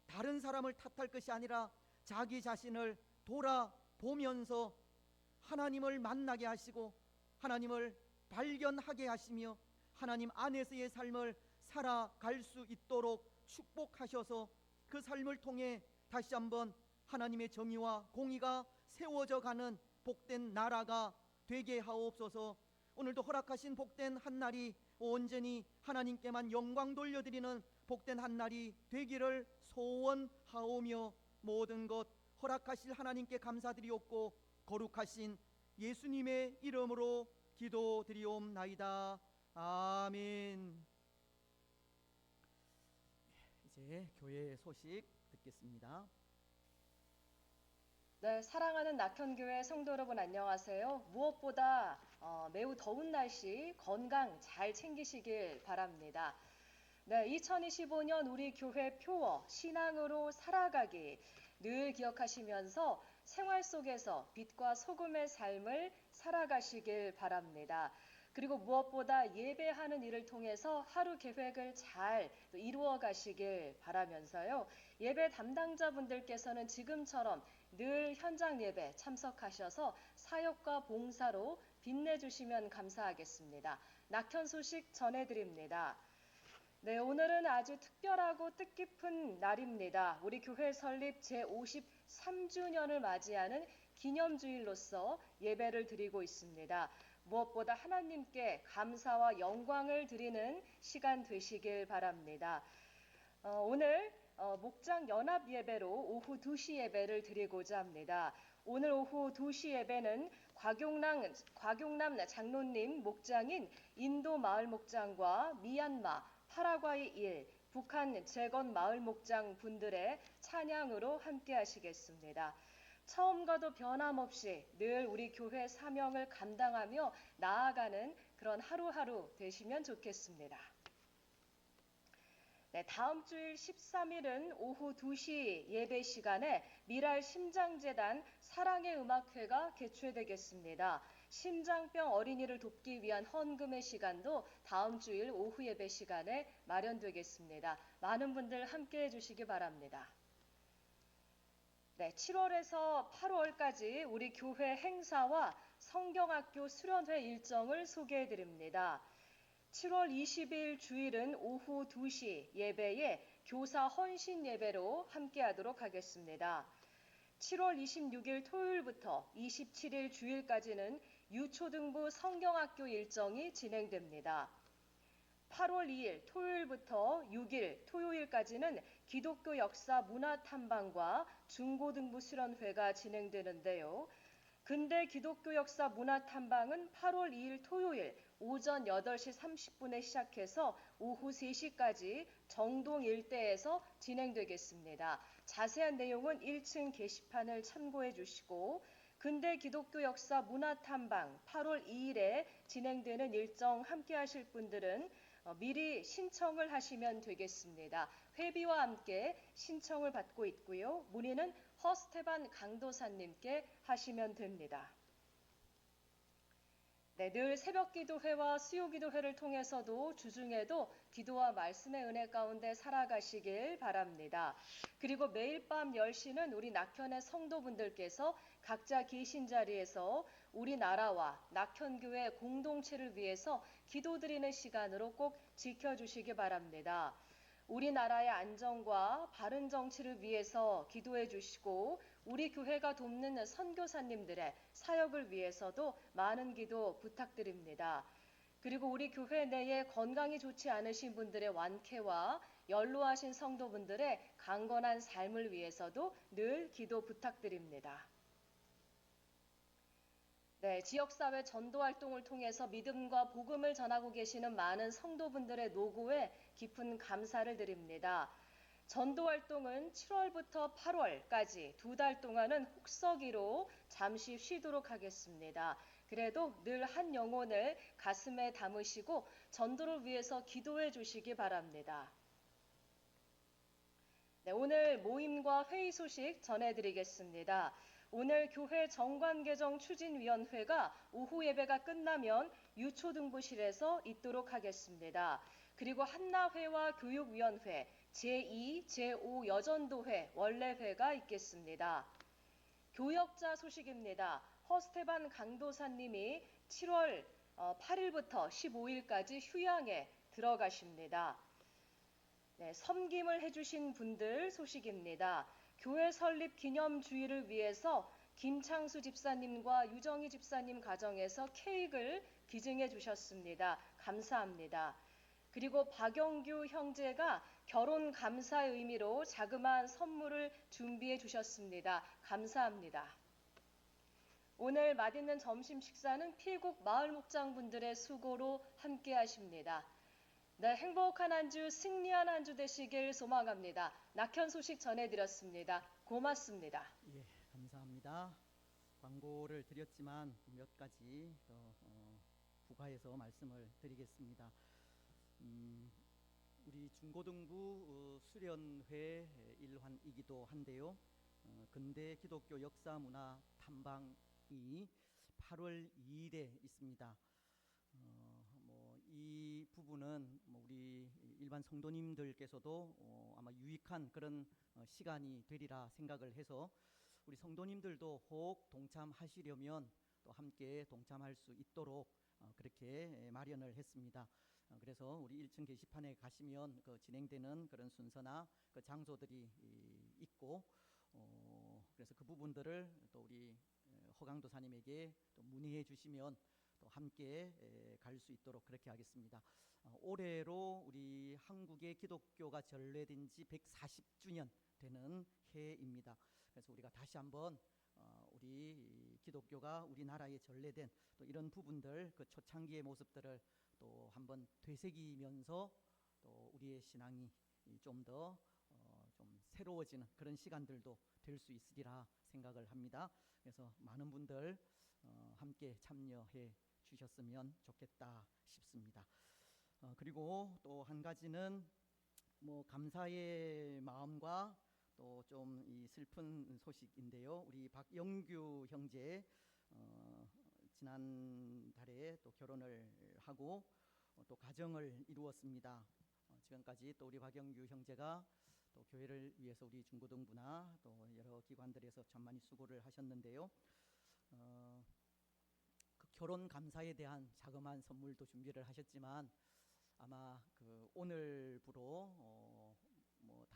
다른 사람을 탓할 것이 아니라 자기 자신을 돌아보면서 하나님을 만나게 하시고 하나님을 발견하게 하시며 하나님 안에서의 삶을 살아갈 수 있도록 축복하셔서 그 삶을 통해 다시 한번 하나님의 정의와 공의가 세워져 가는 복된 나라가 되게 하옵소서. 오늘도 허락하신 복된 한 날이 온전히 하나님께만 영광 돌려드리는 복된 한 날이 되기를 소원하오며 모든 것 허락하실 하나님께 감사드리옵고 거룩하신 예수님의 이름으로 기도드리옵나이다. 아멘. 이제 교회 소식 듣겠습니다. 네, 사랑하는 낙현교회 성도 여러분 안녕하세요. 무엇보다 매우 더운 날씨 건강 잘 챙기시길 바랍니다. 네, 2025년 우리 교회 표어 신앙으로 살아가기 늘 기억하시면서 생활 속에서 빛과 소금의 삶을 살아가시길 바랍니다. 그리고 무엇보다 예배하는 일을 통해서 하루 계획을 잘 이루어 가시길 바라면서요. 예배 담당자분들께서는 지금처럼 늘 현장 예배 참석하셔서 사역과 봉사로 빛내주시면 감사하겠습니다. 낙현 소식 전해드립니다. 네, 오늘은 아주 특별하고 뜻깊은 날입니다. 우리 교회 설립 제53주년을 맞이하는 기념주일로서 예배를 드리고 있습니다. 무엇보다 하나님께 감사와 영광을 드리는 시간 되시길 바랍니다. 오늘 목장 연합 예배로 오후 2시 예배를 드리고자 합니다. 오늘 오후 2시 예배는 곽용남 장로님 목장인 인도 마을 목장과 미얀마, 파라과이 1, 북한 재건 마을 목장 분들의 찬양으로 함께 하시겠습니다. 처음과도 변함없이 늘 우리 교회 사명을 감당하며 나아가는 그런 하루하루 되시면 좋겠습니다. 네, 다음 주일 13일은 오후 2시 예배 시간에 미랄 심장재단 사랑의 음악회가 개최되겠습니다. 심장병 어린이를 돕기 위한 헌금의 시간도 다음 주일 오후 예배 시간에 마련되겠습니다. 많은 분들 함께해 주시기 바랍니다. 네, 7월에서 8월까지 우리 교회 행사와 성경학교 수련회 일정을 소개해 드립니다. 7월 20일 주일은 오후 2시 예배에 교사 헌신 예배로 함께하도록 하겠습니다. 7월 26일 토요일부터 27일 주일까지는 유초등부 성경학교 일정이 진행됩니다. 8월 2일 토요일부터 6일 토요일까지는 기독교 역사 문화 탐방과 중고등부 수련회가 진행되는데요. 근대 기독교 역사 문화 탐방은 8월 2일 토요일 오전 8시 30분에 시작해서 오후 3시까지 정동 일대에서 진행되겠습니다. 자세한 내용은 1층 게시판을 참고해 주시고 근대 기독교 역사 문화 탐방 8월 2일에 진행되는 일정 함께 하실 분들은 미리 신청을 하시면 되겠습니다. 회비와 함께 신청을 받고 있고요. 문의는 허스테반 강도사님께 하시면 됩니다. 네, 늘 새벽기도회와 수요기도회를 통해서도 주중에도 기도와 말씀의 은혜 가운데 살아가시길 바랍니다. 그리고 매일 밤 10시는 우리 낙현의 성도분들께서 각자 계신 자리에서 우리나라와 낙현교회 공동체를 위해서 기도드리는 시간으로 꼭 지켜주시기 바랍니다. 우리나라의 안정과 바른 정치를 위해서 기도해 주시고 우리 교회가 돕는 선교사님들의 사역을 위해서도 많은 기도 부탁드립니다. 그리고 우리 교회 내에 건강이 좋지 않으신 분들의 완쾌와 연로하신 성도분들의 강건한 삶을 위해서도 늘 기도 부탁드립니다. 네, 지역사회 전도활동을 통해서 믿음과 복음을 전하고 계시는 많은 성도분들의 노고에 깊은 감사를 드립니다. 전도활동은 7월부터 8월까지 2달 동안은 혹서기로 잠시 쉬도록 하겠습니다. 그래도 늘 한 영혼을 가슴에 담으시고 전도를 위해서 기도해 주시기 바랍니다. 네, 오늘 모임과 회의 소식 전해드리겠습니다. 오늘 교회 정관개정 추진위원회가 오후 예배가 끝나면 유초등부실에서 있도록 하겠습니다. 그리고 한나회와 교육위원회, 제2, 제5 여전도회 원래회가 있겠습니다. 교역자 소식입니다. 허스테반 강도사님이 7월 8일부터 15일까지 휴양에 들어가십니다. 네, 섬김을 해주신 분들 소식입니다. 교회 설립 기념주일을 위해서 김창수 집사님과 유정희 집사님 가정에서 케이크를 기증해 주셨습니다. 감사합니다. 그리고 박영규 형제가 결혼 감사의 의미로 자그마한 선물을 준비해 주셨습니다. 감사합니다. 오늘 맛있는 점심 식사는 필국 마을 목장분들의 수고로 함께 하십니다. 네, 행복한 한 주, 승리한 한 주 되시길 소망합니다. 낙현 소식 전해드렸습니다. 고맙습니다. 예, 감사합니다. 광고를 드렸지만 몇 가지 더 부가해서 말씀을 드리겠습니다. 우리 중고등부 수련회 일환이기도 한데요. 근대 기독교 역사 문화 탐방이 8월 2일에 있습니다. 이 부분은 우리 일반 성도님들께서도 아마 유익한 그런 시간이 되리라 생각을 해서 우리 성도님들도 혹 동참하시려면 또 함께 동참할 수 있도록 그렇게 마련을 했습니다. 그래서 우리 1층 게시판에 가시면 그 진행되는 그런 순서나 그 장소들이 있고 그래서 그 부분들을 또 우리 허강도사님에게 또 문의해 주시면 또 함께 갈 수 있도록 그렇게 하겠습니다. 올해로 우리 한국의 기독교가 전래된 지 140주년 되는 해입니다. 그래서 우리가 다시 한번 우리 기독교가 우리나라에 전래된 또 이런 부분들 그 초창기의 모습들을 또 한번 되새기면서 또 우리의 신앙이 좀 더 좀 새로워지는 그런 시간들도 될 수 있으리라 생각을 합니다. 그래서 많은 분들 함께 참여해 주셨으면 좋겠다 싶습니다. 그리고 또 한 가지는 감사의 마음과 또 좀 이 슬픈 소식인데요. 우리 박영규 형제 지난달에 또 결혼을 하고 또 가정을 이루었습니다. 지금까지 또 우리 박영규 형제가 또 교회를 위해서 우리 중고등부나 또 여러 기관들에서 참 많이 수고를 하셨는데요. 그 결혼 감사에 대한 자그마한 선물도 준비를 하셨지만 아마 그 오늘부로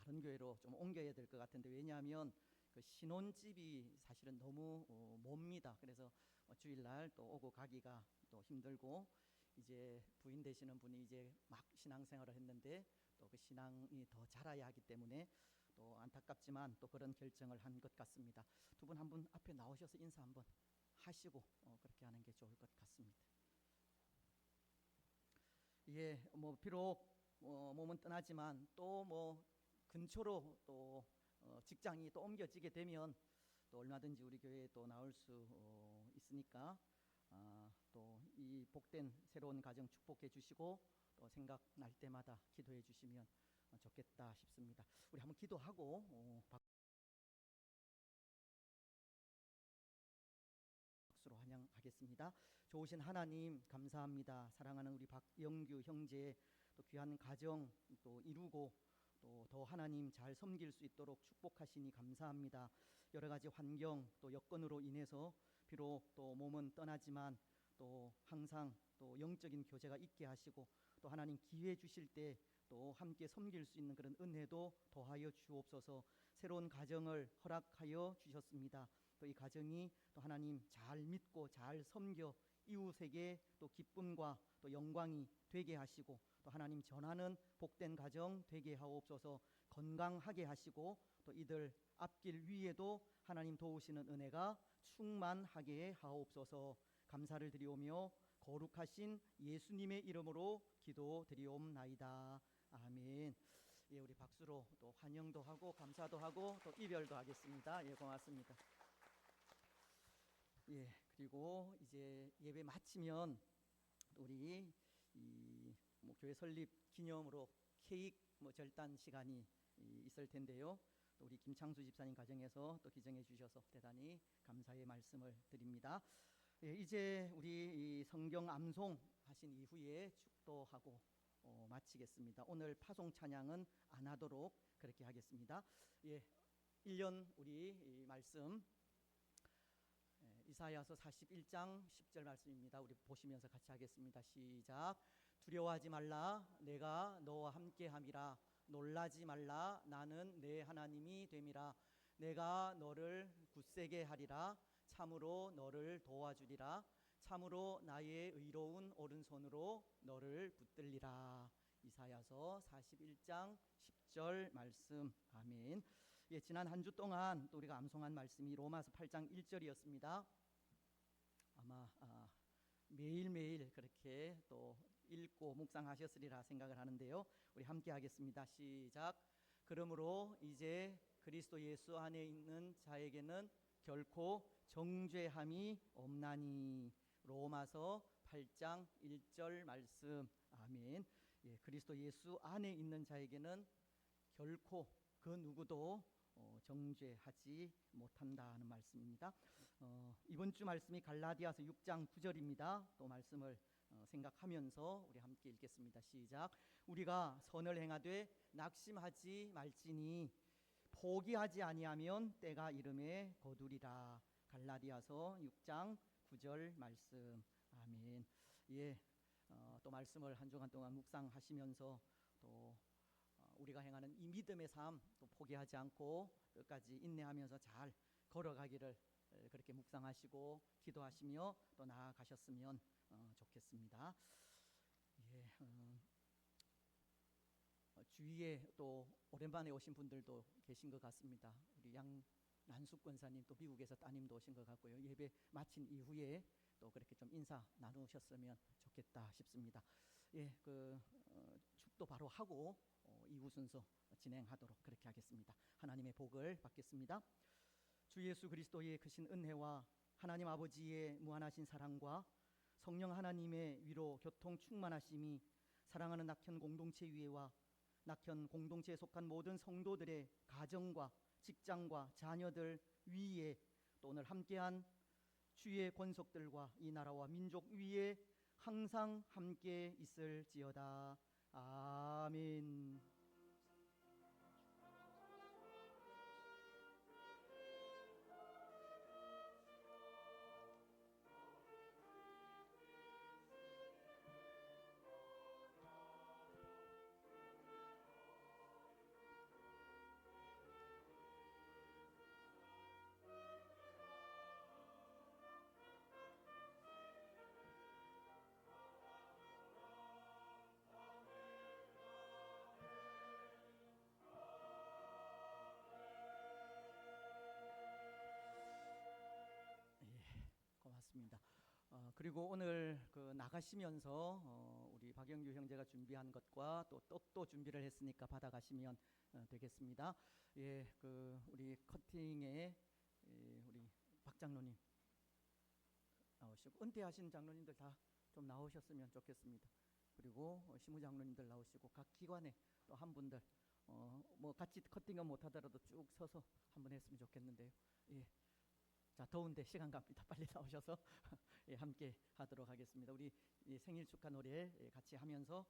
다른 교회로 좀 옮겨야 될 것 같은데, 왜냐하면 그 신혼집이 사실은 너무 멉니다. 그래서 주일날 또 오고 가기가 또 힘들고 이제 부인 되시는 분이 이제 막 신앙생활을 했는데 또 그 신앙이 더 자라야 하기 때문에 또 안타깝지만 또 그런 결정을 한 것 같습니다. 두 분 한 분 앞에 나오셔서 인사 한번 하시고 그렇게 하는 게 좋을 것 같습니다. 예, 비록 몸은 떠나지만 또 근처로 또 직장이 또 옮겨지게 되면 또 얼마든지 우리 교회에 또 나올 수 있으니까 또 이 복된 새로운 가정 축복해 주시고 또 생각날 때마다 기도해 주시면 좋겠다 싶습니다. 우리 한번 기도하고 박수로 환영하겠습니다. 좋으신 하나님 감사합니다. 사랑하는 우리 박영규 형제 또 귀한 가정 또 이루고 또 더 하나님 잘 섬길 수 있도록 축복하시니 감사합니다. 여러 가지 환경 또 여건으로 인해서 비록 또 몸은 떠나지만 또 항상 또 영적인 교제가 있게 하시고 또 하나님 기회 주실 때 또 함께 섬길 수 있는 그런 은혜도 더하여 주옵소서. 새로운 가정을 허락하여 주셨습니다. 또 이 가정이 또 하나님 잘 믿고 잘 섬겨 이웃에게 또 기쁨과 또 영광이 되게 하시고 또 하나님 전하는 복된 가정 되게 하옵소서. 건강하게 하시고 또 이들 앞길 위에도 하나님 도우시는 은혜가 충만하게 하옵소서. 감사를 드리오며 거룩하신 예수님의 이름으로 기도드리옵나이다. 아멘. 예, 우리 박수로 또 환영도 하고 감사도 하고 또 이별도 하겠습니다. 예, 고맙습니다. 예, 그리고 이제 예배 마치면 우리 이 교회 설립 기념으로 케이크 절단 시간이 있을 텐데요. 또 우리 김창수 집사님 가정에서 또 기정해 주셔서 대단히 감사의 말씀을 드립니다. 예, 이제 우리 이 성경 암송 하신 이후에 축도하고 마치겠습니다. 오늘 파송 찬양은 안 하도록 그렇게 하겠습니다. 예, 1년 우리 이 말씀 이사야서 41장 10절 말씀입니다. 우리 보시면서 같이 하겠습니다. 시작. 두려워하지 말라. 내가 너와 함께함이라. 놀라지 말라. 나는 내 하나님이 됨이라. 내가 너를 굳세게 하리라. 참으로 너를 도와주리라. 참으로 나의 의로운 오른손으로 너를 붙들리라. 이사야서 41장 10절 말씀. 아멘. 예, 지난 한 주 동안 또 우리가 암송한 말씀이 로마서 8장 1절이었습니다. 아마 매일매일 그렇게 또 읽고 묵상하셨으리라 생각을 하는데요. 우리 함께 하겠습니다. 시작. 그러므로 이제 그리스도 예수 안에 있는 자에게는 결코 정죄함이 없나니. 로마서 8장 1절 말씀. 아멘. 예, 그리스도 예수 안에 있는 자에게는 결코 그 누구도 정죄하지 못한다는 말씀입니다. 이번 주 말씀이 갈라디아서 6장 9절입니다. 또 말씀을 생각하면서 우리 함께 읽겠습니다. 시작. 우리가 선을 행하되 낙심하지 말지니 포기하지 아니하면 때가 이름에 거두리라. 갈라디아서 6장 9절 말씀. 아멘. 예, 또 말씀을 한 주간 동안 묵상하시면서 또 우리가 행하는 이 믿음의 삶 또 포기하지 않고 끝까지 인내하면서 잘 걸어가기를 그렇게 묵상하시고 기도하시며 또 나아가셨으면 좋겠습니다. 예, 주위에 또 오랜만에 오신 분들도 계신 것 같습니다. 우리 양난숙 권사님 또 미국에서 따님도 오신 것 같고요. 예배 마친 이후에 또 그렇게 좀 인사 나누셨으면 좋겠다 싶습니다. 예, 축도 바로 하고 이후 순서 진행하도록 그렇게 하겠습니다. 하나님의 복을 받겠습니다. 주 예수 그리스도의 크신 은혜와 하나님 아버지의 무한하신 사랑과 성령 하나님의 위로 교통 충만하심이 사랑하는 낙현 공동체 위에와 낙현 공동체에 속한 모든 성도들의 가정과 직장과 자녀들 위에 또 오늘 함께한 주의 권속들과 이 나라와 민족 위에 항상 함께 있을지어다. 아멘. 고맙습니다. 그리고 오늘 나가시면서 우리 박영규 형제가 준비한 것과 또 떡도 준비를 했으니까 받아가시면 되겠습니다. 예, 우리 커팅에 우리 박 장로님 나오시고 은퇴하신 장로님들 다 좀 나오셨으면 좋겠습니다. 그리고 시무 장로님들 나오시고 각 기관에 또 한 분들 뭐 같이 커팅은 못하더라도 쭉 서서 한번 했으면 좋겠는데요. 예. 자, 더운데 시간 갑니다. 빨리 나오셔서 예, 함께 하도록 하겠습니다. 우리 생일 축하 노래 같이 하면서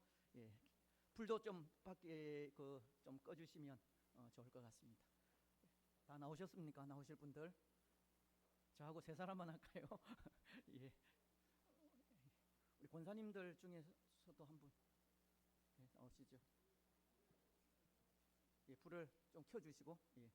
불도 좀 밖에 좀 꺼주시면 좋을 것 같습니다. 다 나오셨습니까? 나오실 분들? 저하고 세 사람만 할까요? 예. 우리 권사님들 중에서도 한 분 나오시죠? 예, 불을 좀 켜주시고. 예.